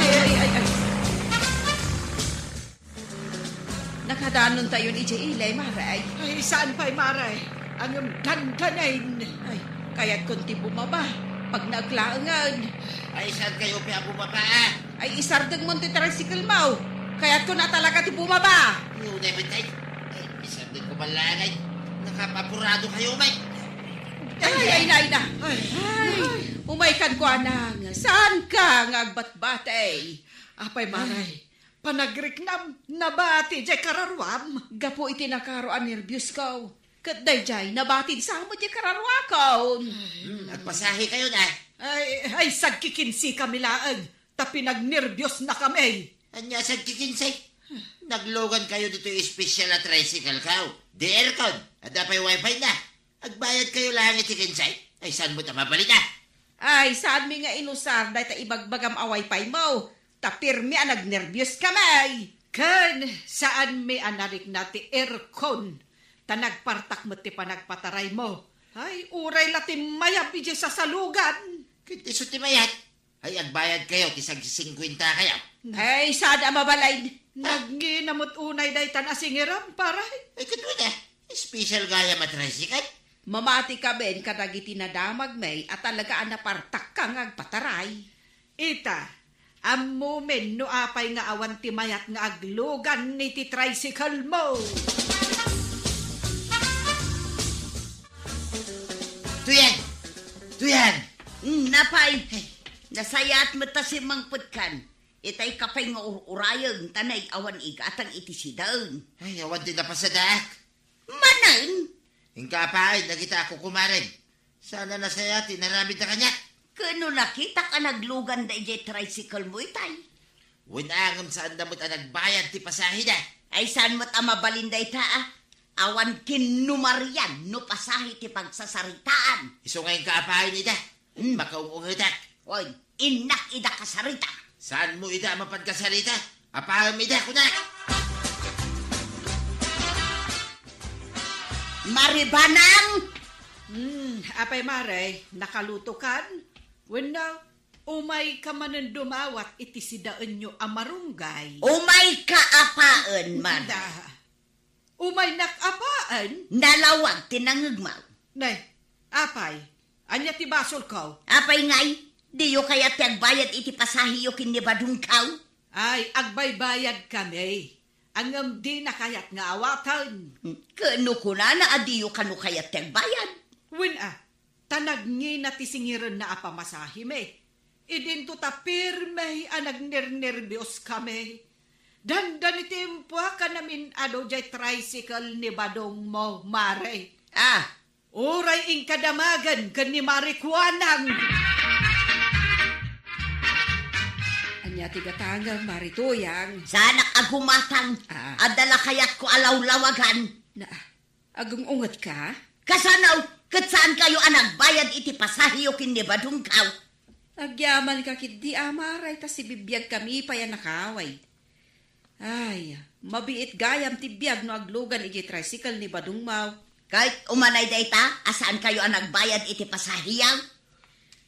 Nakadanon tayo ni Ilay, maray. Ay, saan pa'y maray? Ang gandanayin. Ay, kaya't kunti bumaba. Pag naglaangan. Ay, saan kayo pa bumaba? Ay, isardag mo ti tricycle mo. Kaya't ko na talaga ti bumaba. Yun ay bitay. Ay, isang din ko malangay. Nakapapurado kayo, may. Ay, na. Ay, umaykan ko, anang. Saan ka ngagbat-batay? Apay maray. Panagriknam nabati jay kararwam. Gapo iti nakaroan nervyos ko. Kat dayjay nabatid sa mo di kararwa ko. Nagpasahe kayo na. Ay sagkikinsi kami laang. Tapi nagnervyos na kami. Anya sa kikinsay. Naglogan kayo dito yung special na tricycle kaw. Di aircon. At apay wifi na. Agbayad kayo lang iti kinsay. Ay, saan mo tamabalik na? Ay, saan mi nga inusar dahi ta ibagbagam away pay mo. Tapirmi ang nagnervyos kamay. Kan, saan may anarik na ti aircon? Tanagpartak mo ti panagpataray mo. Ay, uray lati mayab ije sa salugan. Kitiso ti mayat. Ay, agbayad kayo, tisag 50 kayo. Ay, sada mabalay. Nagginamot unay day tanasingiram, paray. Ay, katwa na. Special gaya matricycle. Mamati ka ben kadagiti nadamag may at talaga napartak kang agpataray. Ita, ang moment no apay nga awan ti mayat nga aglugan ni ti tricycle mo. Tuyan! Napay, nasayat mo ta si Mang Putkan. Itay kapay nga urayang tanay awan igatang itisidaon. Ay, awan din na pasadak. Manan, Yung kapay, nagita ako kumarin. Sana nasaya, tinaramid na kanya. kano nakita ka naglugan da ijay tricycle mo itay? Winangam saan damot ang nagbayad ti pasahin na. Ay saan mo't amabalinday ta ah? Awan kinumarian no pasahi ti pagsasaritaan. Iso ngayong kapay nida. Makaungungitak. Oy, inak ida kasarita. Saan mo ida mapagkasarita? Apaham ida ko na. Maribanang! Apay Mare, nakaluto kan? When now, umay ka manan dumawat iti sidaan nyo amarunggay. Umay kaapaan man. Da. Umay nakapaan? Nalawag tinangagmaw. Nay, apay, anya ti basol ko? Apay ngay, di yo kaya tiyagbayad iti pasahiyo kinibadong kaw? Ay, agbaybayad kami. Angam di na kayat nga awatan. Kano ko na adiyo kano kaya tiyagbayad? When tanagni na tisingiran na apamasahi me. Idinto ta pirme anagnirnerbios kami. Dandan itimpo ka namin jay tricycle ni badong mo, Mare. Ah, Uray ing kadamagan kan ni Mare Kuanang. Anya tigatangal Mare Tuyang. sana agumatang. Adala kayat ko alawlawagan. Na, agong ungat ka? Kasanaw, kat saan kayo anagbayad iti pasahiyo kinibadong kaw? Agyaman ka kidi amaray, ta si bibiyag kami pa yan nakaway. Ay, mabiit gayam ti biyag no aglugan igi tricycle ni Badungmaw. Kahit umanay dayta, asaan kayo anagbayad iti pasahiyaw?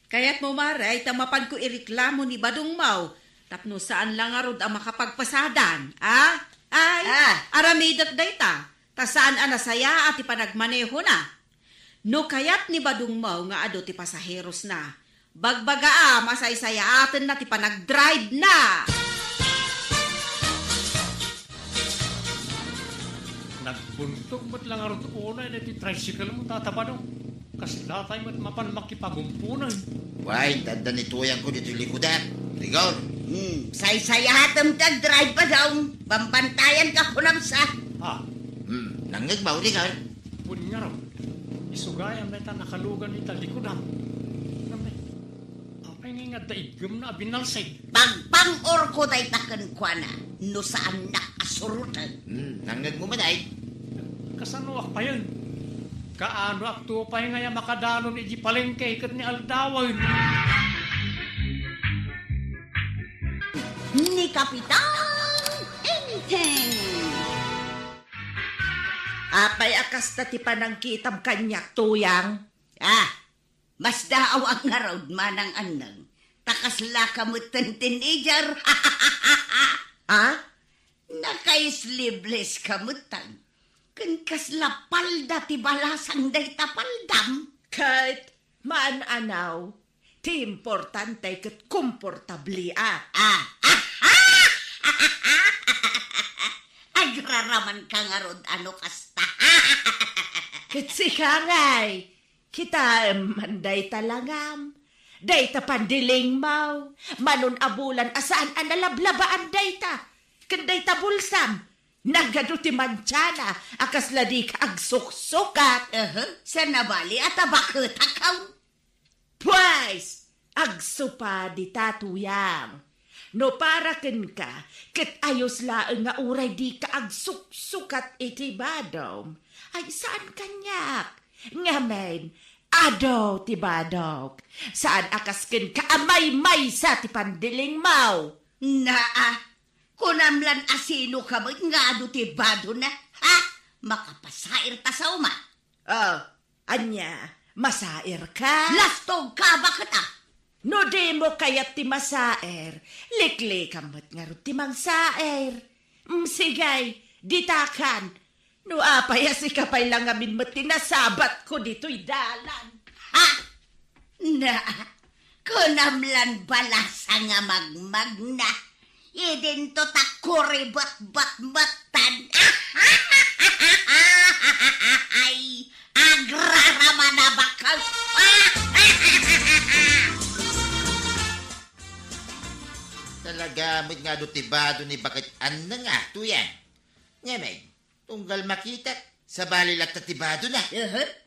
Kaya't mo maray, tamapan ko ireklamo ni Badungmaw. Tapno saan lang arod ang makapagpasadan, ah? Ay, aramidat dayta. Ta saan anasaya at ipanagmaneho na. No kayat ni Badungmaw nga ado ti pasaheros na. Bagbaga masaysaya atin na ti panag-drive na. Nagbuntog mo't lang aron unay na iti tricycle mo tatabadong. Kasi datay mo't mapan makipagumpunan. Why, tanda ni Tuyang ko dito likudan. Rigor. Say-sayahatam tag-drive pa daw. Bambantayan ka kunamsa. Ah, Nangagmaw, Rigor. punya raw. Isugayam na ita nakalugan ita likudan. Namay, apay nga daigam na abinalsay. Pagpang-or ko daytakan kwa na. No saan nakasurutan. Nangag mo manay. Kasano pa yun? Kaano akto pa nga makadalon iji palengke kat ni Aldawan. Ni Kapitan Enteng. Apay akas na ti panangkitam kanyak tuyang. Mas daaw ang ngarawd manang anang. Takasla ka mo teenager. Naka-sleeveless ka mo tan. Kan kasla palda ti balasang day tapaldam. Kahit maananaw, ti importante kat komportabli Agraraman ka nga rod ano kasta. Kitsi ka ngay, kita manday talangam. Day ta pandiling mau, manon abulan asaan ang nalablabaan day ta. Kanday ta bulsam, nagado ti mansyana, akas ladi ka agsuksukat. Sa nabali at abakot akaw. Pues, agsupa di tatuyang. No para ken ka, ket ayos laeng nga uray di ka agsuksukat iti badom. Ay saan kanyak? Ngamen, ado ti badok. Saan akas ken ka amay-may sa ti pandiling mau? Kunamlan asino ka mo nga ado ti bado na. Makapasair ta sa uma. Oh, anya, masair ka? Lastog ka bakit No di mo kayat ti masaer, likli kamot nga ro ti mangsaer. Sigay, ditakan. No apaya si kapay lang amin mo tinasabat ko dito'y dalan. Kunamlan balasa nga magmagna. Idin to takuri bat-bat-batan. Ay, agrarama na bakal. Talagamit nga do tibado ni bakit anna nga tuyan. Nga may, tunggal makita, sa balilat na tibado na.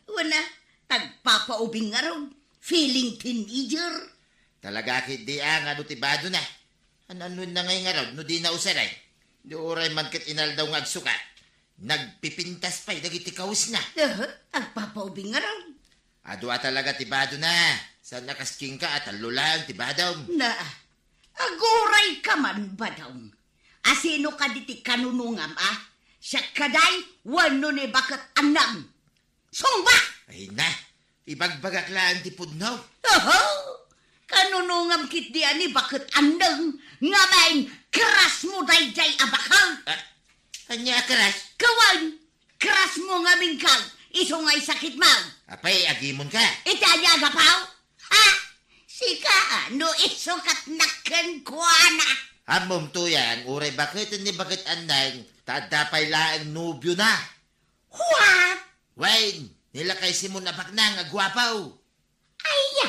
Wala, tagpapaubing nga ron. Feeling teenager. Talaga kit di nga do tibado na. Ano na ngay nga raw, no di na usaray. Do oray man kit inaldaw nga agsuka. Nagpipintas pa'y dagiti kawis na. Tagpapaubing nga ron. Adwa talaga tibado na. Sa nakasking ka at alulang tibadaw. Na, aguray ka man ba daw? Asino ka diti kanunungam, ah? Siya kaday, wano ni bakat anam. Sumba! Ay na, ibagbagak lang ti pudnaw. Oho! Kanunungam kit di ani bakat andang nga main keras mo dayjay abakal. Anya keras? Kawan, keras mo nga mingkal. Iso nga'y sakit mo. Apay, agimon ka. Itanya agapaw? Ha? Sika, no iso kat naken kuana. Amom to yan, uray bakit ni bakit anang tadapay laang nubyo na. What? Wayne, nila kay Simon abak na nga gwapaw. Aya!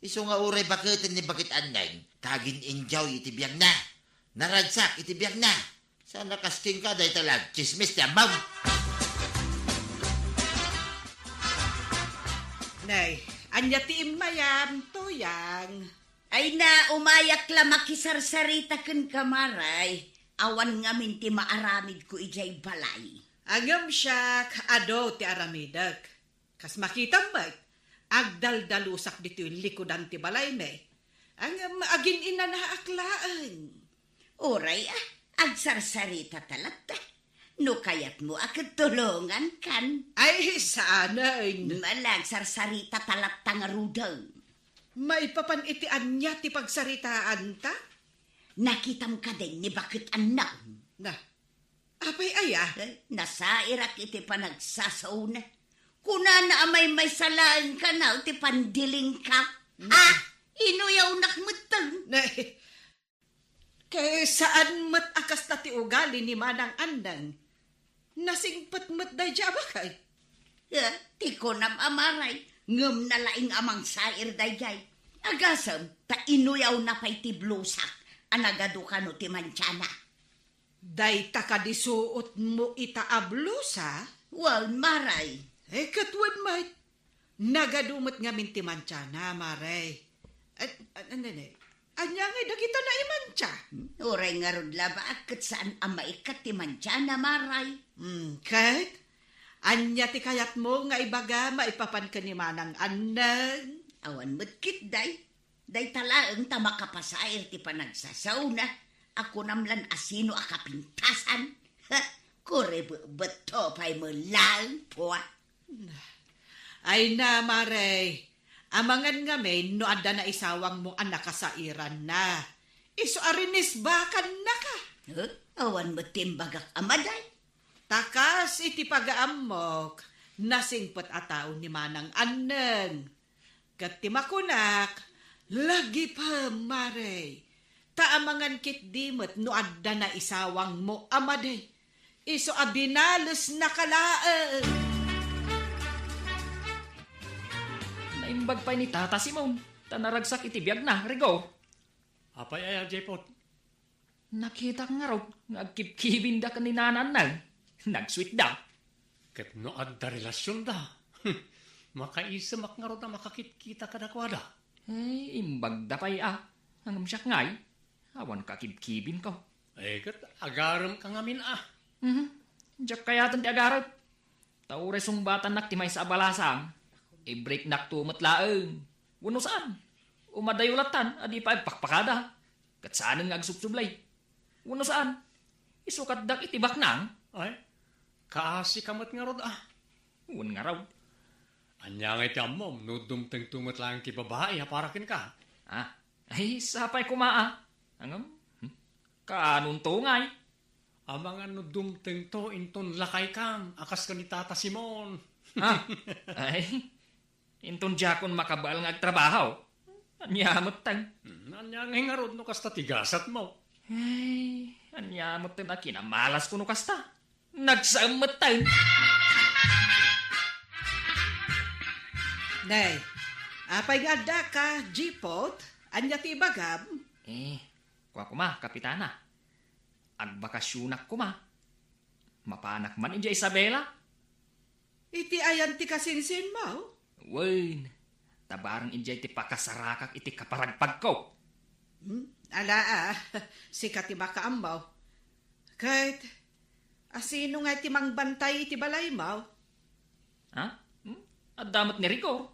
Iso nga uray bakit ni bakit anang tagin injaw itibiyag na. Naragsak itibiyag na. Sana kasking ka day talag, chismis ti amam. Nay, anya ti imayam, tuyang. Ay na umayak la makisarsarita ken kamaray. Awan nga minti maaramid ko ijay balay. Angam siya, ado ti aramidag. Kas makita mo, agdaldalusak dito yung likodan ti balay na. Angam agin ina na aklaan. Oray agsarsarita talata. No kayat mo akad tulungan kan. Ay, sana. Malag sarsarita talatang rudang. Maipapanitian niya ti pagsaritaan ta? Nakita mo ka din ni bakit anak. Na, apay aya? Nasairak iti panagsasauna. Kuna na amay may salaan ka na, iti pandiling ka. Inuyaw nakmutang. Na, kay saan mat akas na ti ugali ni Manang Andang? Nasingpat mat day dya bakay? Ti ko nam amaray, ngam na laing amang sair dayjay. Agasam, ta inuyaw na pa'y ti blusak, anagado ka no ti mansyana. Day takadisuot mo itaablusa? Well, maray. Katwan mait, nagadumot nga minti mansyana, maray. Anya nga, dagita na imansya. Uray nga rod laba, akat saan amaikat ti mansyana, maray. Kat? Anya ti kayat mo nga ibaga maipapan ka ni Manang Andang. Awan mo't day. Day talaang ta makapasair ti panagsasauna. Ako namlan asino akapintasan. Kure beto pa'y mo lang po. Ay na, Maray. Amangan nga may no ada na isawang mo anak kasairan na. Iso arinis bakan na ka. Awan mo timbagak amaday. Takas iti pagaamok, nasingpot ataw ni Manang Andang. Kat ti makunak, lagi pa, Maray. Taamangan kit dimot no adda na isawang mo amaday. Iso abinalos na kalaan. Naimbag pa ni Tata Simon. Tanaragsak itibiyag na, Rigo. Apay ay Jepot. Nakita ka nga raw, nagkipkibin da ka ni nanan na. Nag-sweet da. Ket no adda relasyon da. Makaisa makngarot na makakita ka dakwada. Ay, imbag da pa'y Hangam siya ngay. Awan ka kibkibin ko. Ket agaram ka ngamin Diyak kayatan ti agarap. Taure sungbatan nak ti may sa abalasang. I-break nak tumat laeng. Wano saan? Umadayulatan, adi pa pakpakada. Kat saan nga agsubsublay? Wano saan? Isukat dak itibak nang. Ay, kaasi kamat nga rod Wan nga raw. Anya nga iti amom, no dumteng tumat lang ti babae, haparakin ka. Ay, sapay kumaa. Hangam? Kaanong to ngay? Amangan no dumteng to, inton lakay kang, akas ka ni Tata Simon. Ay, inton jakon makabal nga agtrabaho. Anyamot tang. Anya nga rod no kasta tigasat mo. Ay, anyamot tang na kinamalas ko no kasta. Nagsamot tang. Nay, apay nga da ka, G-pot, anya ti ibagam. Kuha ko ma, kapitana. Agbakasyonak ko ma. Mapanak man inja Isabela. Iti ayan ti kasinsin mo. Wen, tabarang inja iti pakasarakak iti kaparagpag ko. Ala sikat ti makaambaw. Kahit, asino nga ti mangbantay iti balay mo? Ha? At damat ni Rico.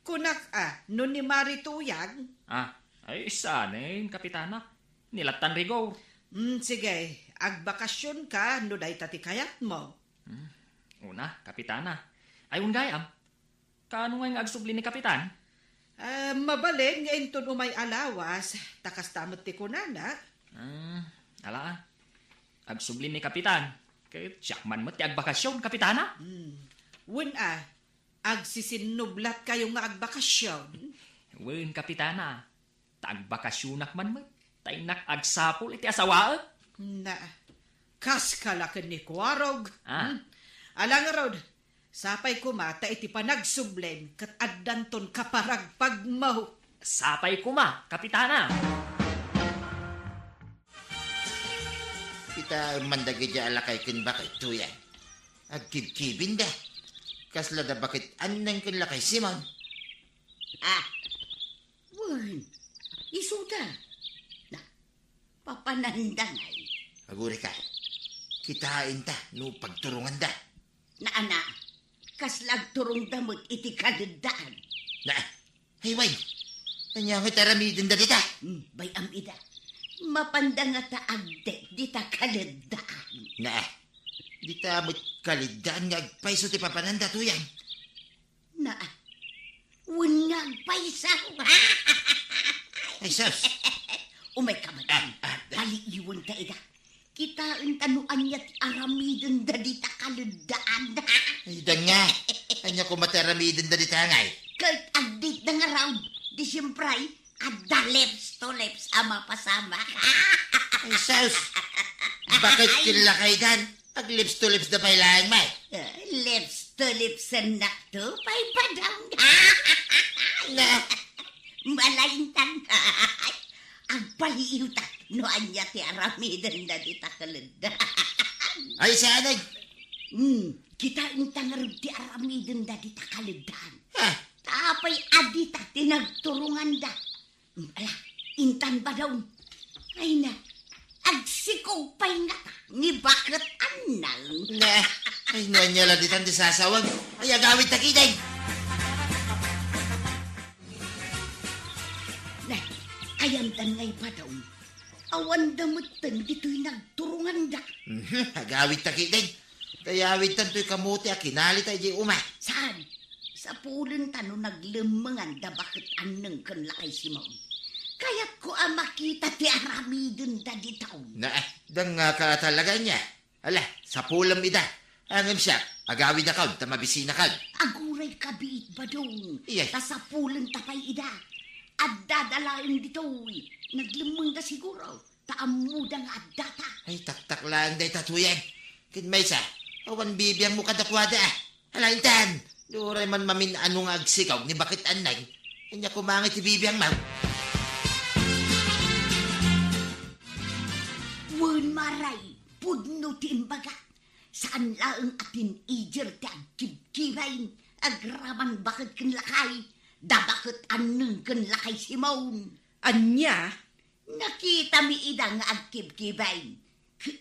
Kunak nun ni Marituyag. Ay isanin, kapitana. Nilatan Rigo. Sige, agbakasyon ka, no day tati kayat mo. Una, kapitana. Ayun gayam. Kaano nga yung agsubli ni kapitan? Mabalin nga inton umay alawas, takas tamot ti kunana. Ala, agsubli ni kapitan. Kahit siyakman mo ti agbakasyon, kapitana. Wen agsisinublat kayo nga agbakasyon. Wen, kapitana. Tagbakasyonak man mo. Tainak agsapol iti asawaat. Na, kas kalakan ni Kuwarog. Alang rod, sapay kumata iti panagsublen kat addanton kaparagpag mo. Sapay kuma, kapitana. Kita mandagi dya alakay kin bakit tuyan. Agkibkibin da. Kasla da bakit anang kin lakay Simon. Wen, isuda. Na, papanandangay. Aguri ka. Kitain ta, no pagturungan da. Na ana, kaslag turong damot iti kalidaan. Na, hey way. Kanya nga taramidin da dita. Bayam ida. Mapandang nga taagdek dita kalidaan. Na, dita mo't kalidaan nga agpaiso ti papananda tuyan. Na, wungang paisa. Ay, sus. Umay ka madam. Paliiwan ta ida. Kita tanuan niya ti aramidin da dita kalidaan. Ay, dan nga. Kanya ko mataramidin da dita ngay. Kahit agdit na nga raw, di siyempre, adda lips to lips ama pasama. Ay, sus. Bakit kilakay dan? Ag lips to lips da pailahan may. Lips to lips anak to, pay padang. Na, Malaintang ka. Agpaliw ta, no anya ti aramidan na di takalanda. ay sanay. Kita intangarod ti aramidan na di takaladan. Ha? Tapay adita tinagturungan da. Ala, intan ba daw? Ay na, agsikaw pa'y nga ta, ni bakit anal. Na, ay nanyala ditan di sasawag. Ay agawit takiday. Na, kayantan ngay pa daw. Awan damutan dito'y nagturungan da. Agawit takiday. Kaya awitan to'y kamuti a kinalit ay di uma. Saan? Sa pulin tano naglemangan da bakit aneng kan lakay Simon. Kaya't ko makita ti aramidin da di taon. Na, dang nga ka talaga niya. Ala, sa pulam ida. Angam siya, agawid na kaun, tamabisina kaun. Aguray kabiit ba dong? Iyay. Ta sa pulin tapay ida. At dadalain dito'y. Naglemang da siguro. Taamuda nga at data. Ay, taktak lang day tatuyan. Kinmay sa, awan bibiyang mo kadakwada ah. Ala, intan. Duray man mamin anong agsikaw ni bakit anay. Kanya kumangit si bibiyang mau. Wen maray, pudno ti imbaga. Saan laang atin ijer ti agkibkirain. Agraman bakit ken lakay. Da bakit aneng ken lakay Simon. Anya? Nakita mi ida nga agkibkibain.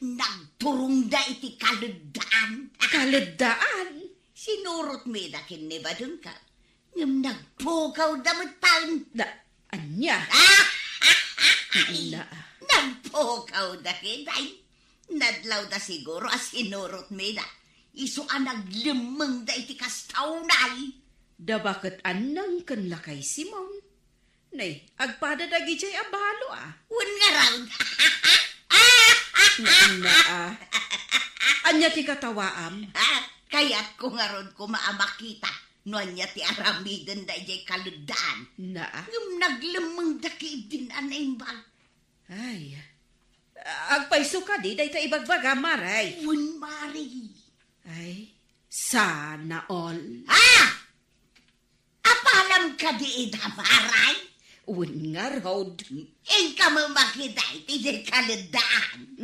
Nagturong da iti kaludaan. Kalidaan? Sinurot mi da kinni ba dun ka? Ngam nagpukaw damot pan. Da, anya? Na, Nagpukaw da kinay. Nadlaw da siguro as sinurot mi da. Iso ang naglimang da iti kastawnay. da bakit anang kan lakay Simon? Nay, agpadadagi jay abalo Un nga round. Na, anya ti katawaam? Kaya't ko nga ron ko maamakita. No anya ti aramiden da jay kaludaan. Na, Ngam naglimang da kiibdin anay bag. ay, agpaiso ka di, day ta ibagbaga maray. Un mari. Ay, sana all. Alam ka di idamaray? Un nga, Rod. Ika mo makiday, tijay kaladaan.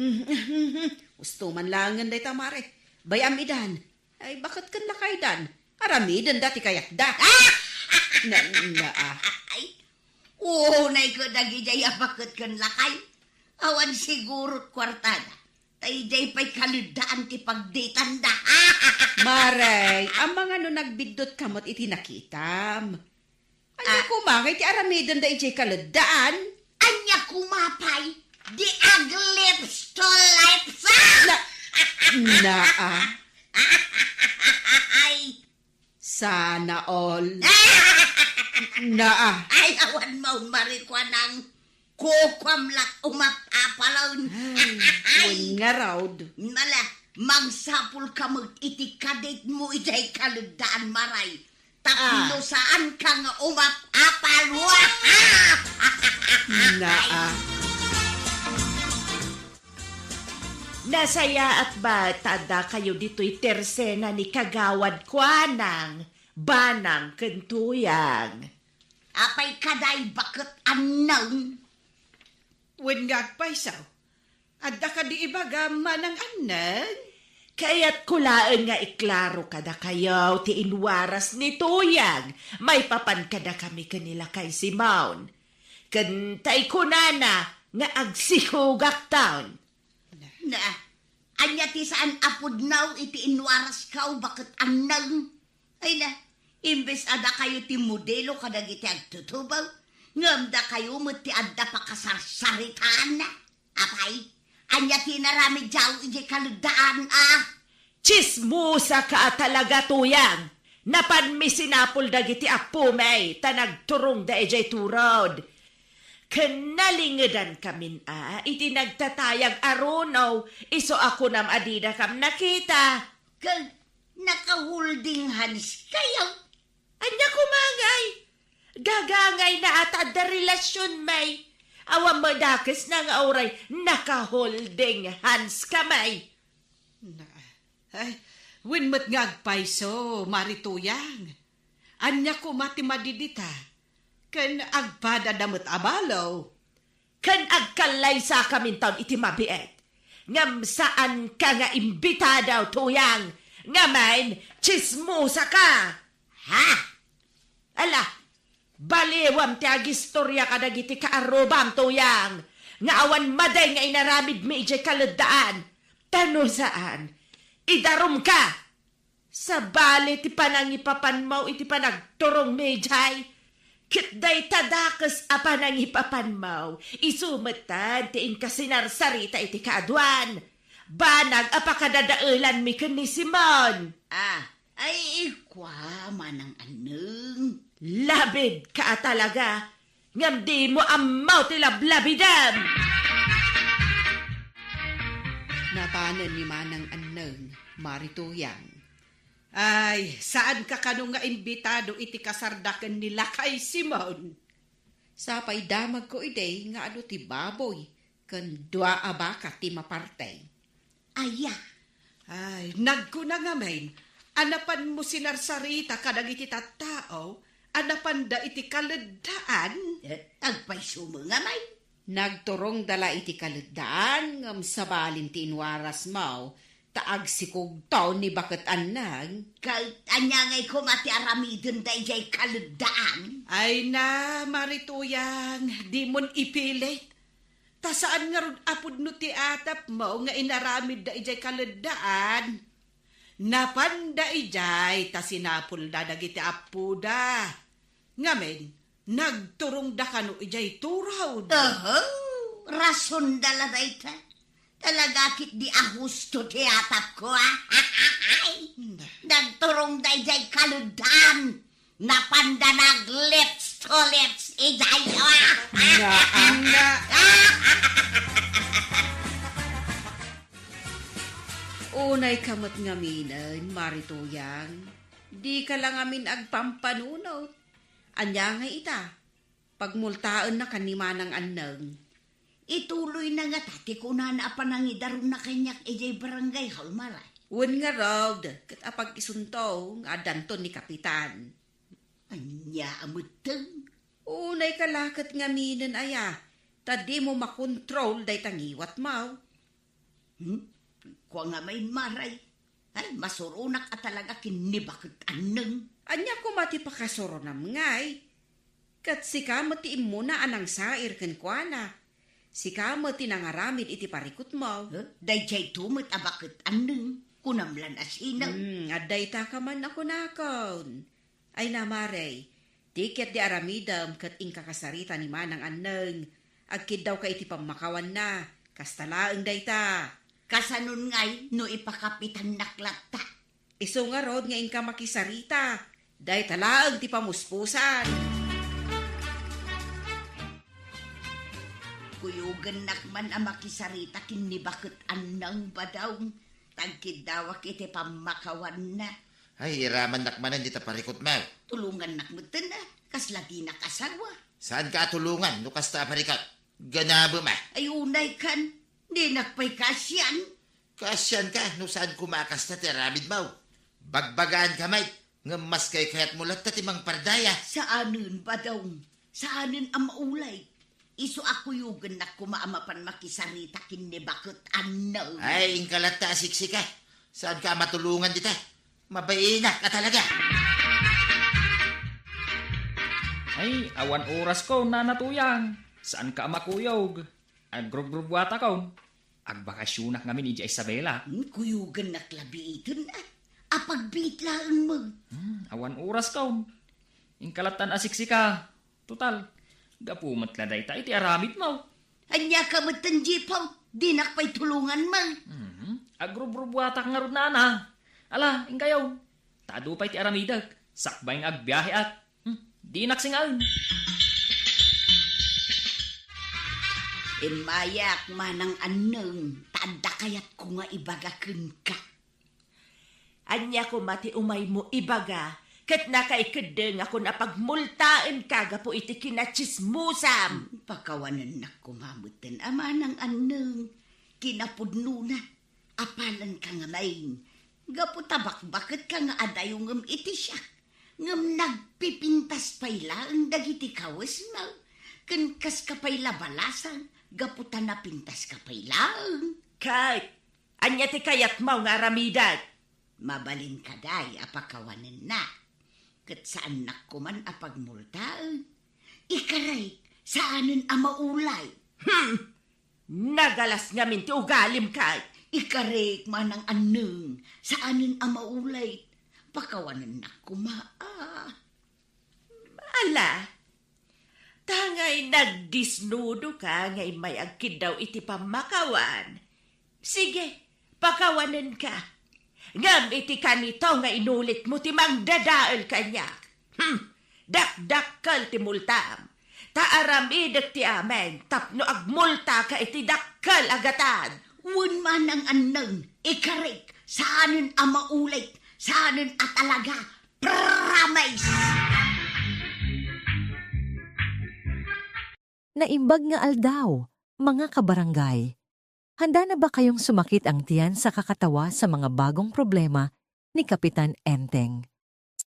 Gusto man langan day tamare. Bayam idan. Ay, bakit kan lakay dan? Aramidan dati kayat da. Ay, unay ko nagijay bakit kan lakay. Awan siguro kwartada. Tayjay pa'y kaludaan ti pagditanda. Maray, ang mga no nagbidot kamot iti nakitam. Anya kumangay ti aramidan da ijay kaladaan. Anya kumapay, di aglips to lips. Ay, Sana all. ay, awan mo marikwa ng kukwamlak umapapalaw. Un nga, Rod. Nala, magsapul ka mo iti kadit mo ijay kaludaan maray. Tapos saan ka nga umapapalwa. Nasaya at batada kayo dito'y tersena ni Kagawad Kwanang, Banang Kentuyang. Apay kaday bakit anong? Wen ngagpaysaw. Adda ka di ibaga manang anang. Kaya't kulaan nga iklaro kada kayo ti inwaras ni Tuyang. May papan kada kami kanila kay Simon. Kantay kunana nga agsikugak taon. Na, anya ti saan apod now iti inwaras kao bakit anang? Ay na, imbes ada kayo ti modelo kadag iti agtutubaw, ngamda kayo mo ti adda pakasarsaritaan na. Apay, anya ti narami jaw iti kaludaan Chismusa ka talaga, Tuyang. Napanmi sinapol dagiti apumay, tanagturong da ejay turod. Kanalingadan kamin iti nagtatayag arunaw, iso ako nam adida kam nakita. Kag nakaholding hands kayo. Anya kumangay. Gagangay na atad da relasyon may. Awang madakes na nga oray, naka-holding hands kamay. Ay, wen mo't ngagpayso, Marituyang. Anya ko mati madidita. Kan agpada damot abalaw. Kan agkalay sa kamin taon iti mabiet. Ngam saan ka nga imbita daw, Tuyang. Ngamain, chismusa ka. Ha? Ala, baliwam ti agistorya ka dagiti kaarubam, Tuyang. Nga awan maday nga inaramid mi ijay kaladaan. Tano saan? Idarum ka. Sa bali ti panangipapan mo iti panagturong medjay. Kitday tadakas a panangipapan mo. Isumatan ti inkasinarsarita iti kaadwan. Banag apakadadaulan mi ken ni Simon. Ay ikwa manang aneng. Labid ka talaga. Ngam di mo amaw ti lablabidam. Napanan ni manang aneng, Marituyang. Ay, saan ka kanong nga imbitado iti kasardakan nila kay Simon? Sapay damag ko ide nga ano ti baboy, kan dua abaka ti maparte. Aya. Ay, nagkuna nga main, anapan mo sinarsarita kadag iti tattao, anapan da iti kaladaan. Agpay sumo nga may. Nagturong dala iti kaladaan, ngam sabalin ti inwaras mo, taag sikog taon ni bakit anang. Anya ngay kumati aramidon da ijay kaludaan. Ay na, Marituyang, di mon ipilit. Ta saan nga ron apod no ti atap mo nga inaramid da ijay kaludaan. Napanda ijay, ta sinapul da dagiti apuda. Ngamen, nagturong da kano ijay turaw. Rason dala da ita. Talagakit di ahusto ti atap ko, Nagturong da ijay kaludan. Napanda nag lips to lips ijay, Unay kamot ngaminan, Marituyang. Di ka lang amin agpampanunaw. Anya nga ita, pagmultaan na kanimanang anang. Ituloy na nga tati ko na panangidaron na kanyak ijay barangay halmaray. Wen nga Rod, kat apag isunto nga danton ni Kapitan. Anya amuteng. Unay kalakat nga minen aya. Tadi mo makontrol day tangiwat mau. Kwa nga may maray. Ay, masurunak at talaga kinibakit aneng. Anya ko mati pakasoro nam ngay. Kat sika mati mo na anang sair ken kuana. Sika mati nangaramid iti parikot mo. Day jay tumit abakit aneng. Kunamlan as inaw. Aday ta ka man ako nakon. Ay namaray, tiket di aramidam kat ing kakasarita ni manang aneng. Agkid daw ka iti pamakawan na. Kastalaang day ta. Kasanon ngay no ipakapitan naklata. Iso nga rod nga ing ka makisarita. Day talaang ti pamuspusan. Kuyugan nakman ang makisarita kinibakit anang badaw. Tagkid dawak iti pamakawan na. Ay, iraman nakmanan di taparikot mo. Tulungan nakmutan na. Kaslagi na kasawa. Saan ka tulungan, nukas taparikot? Ganabo ma. Ay unay kan. Di nakpay kasyan. Kasyan ka, no saan kumakas na tiramid mo. Bagbagaan ka, mate. Nga mas kay kayat mulat na timang pardaya. Saanin badaw? Saanin ang maulay? Iso ako yugan na kumaamapan makisarita kinibakit anaw. Ay, ingkalata siksika. Saan ka matulungan dita? Mabainak ka talaga. Ay, awan oras ko na natuyang. Saan ka makuyog? Agrub-grubwata ko. Agbakasyonak ngamin ni Isabela. Kuyugan na klabiitin na. Apagbitlaan mo. Awan oras ko. Ingkalatan asiksika. Total, gapumat la day ta iti aramid mo. Anya ka matanji pa. Di nakpay tulungan mo. Agrub-grubwata nga ron na. Ala, ingkayaw. Tado pa iti aramidag. Sakbay nga agbiyahe at. Di naksingal. Mayak manang aneng, tanda kayat ko nga ibagakin ka. Anya ko mati umay mo ibaga, kat nakaikadeng ako na pagmultaan kaga po iti kinachismusam. Pakawanan na kumamutin, ama ng aneng, kinapudno na, apalan ka nga main. Gaputabak bakit ka nga adayong ngam iti siya, ngam nagpipintas payla ang dagiti kawas mo, kankas ka payla balasan, gaputan na pintas ka paylang. Kahit, anya ti kayat mo nga aramidag. Mabalin ka day, apakawanan na. Kat saan nakkuman apagmultaan. Ikaray, saanin ang maulay. Nagalas ngamin ti ugalim kahit. Ikaray, manang aneng, saanin ang maulay. Pakawanan na kumaa. Ala, tangay nagdisnudo ka ngay may agkid daw iti pamakawan. Sige, pakawanan ka. Ngam iti kanito nga inulit mo ti magdadaal kanyak. Dakdakkel ti multam. Taaramidak ti amen, tapno agmulta ka iti dakkel agatan. Wan man ang aneng, ikarik, saanin ang maulay, saanin at alaga, promise! Naimbag nga aldaw, mga kabarangay. Handa na ba kayong sumakit ang tiyan sa kakatawa sa mga bagong problema ni Kapitan Enteng?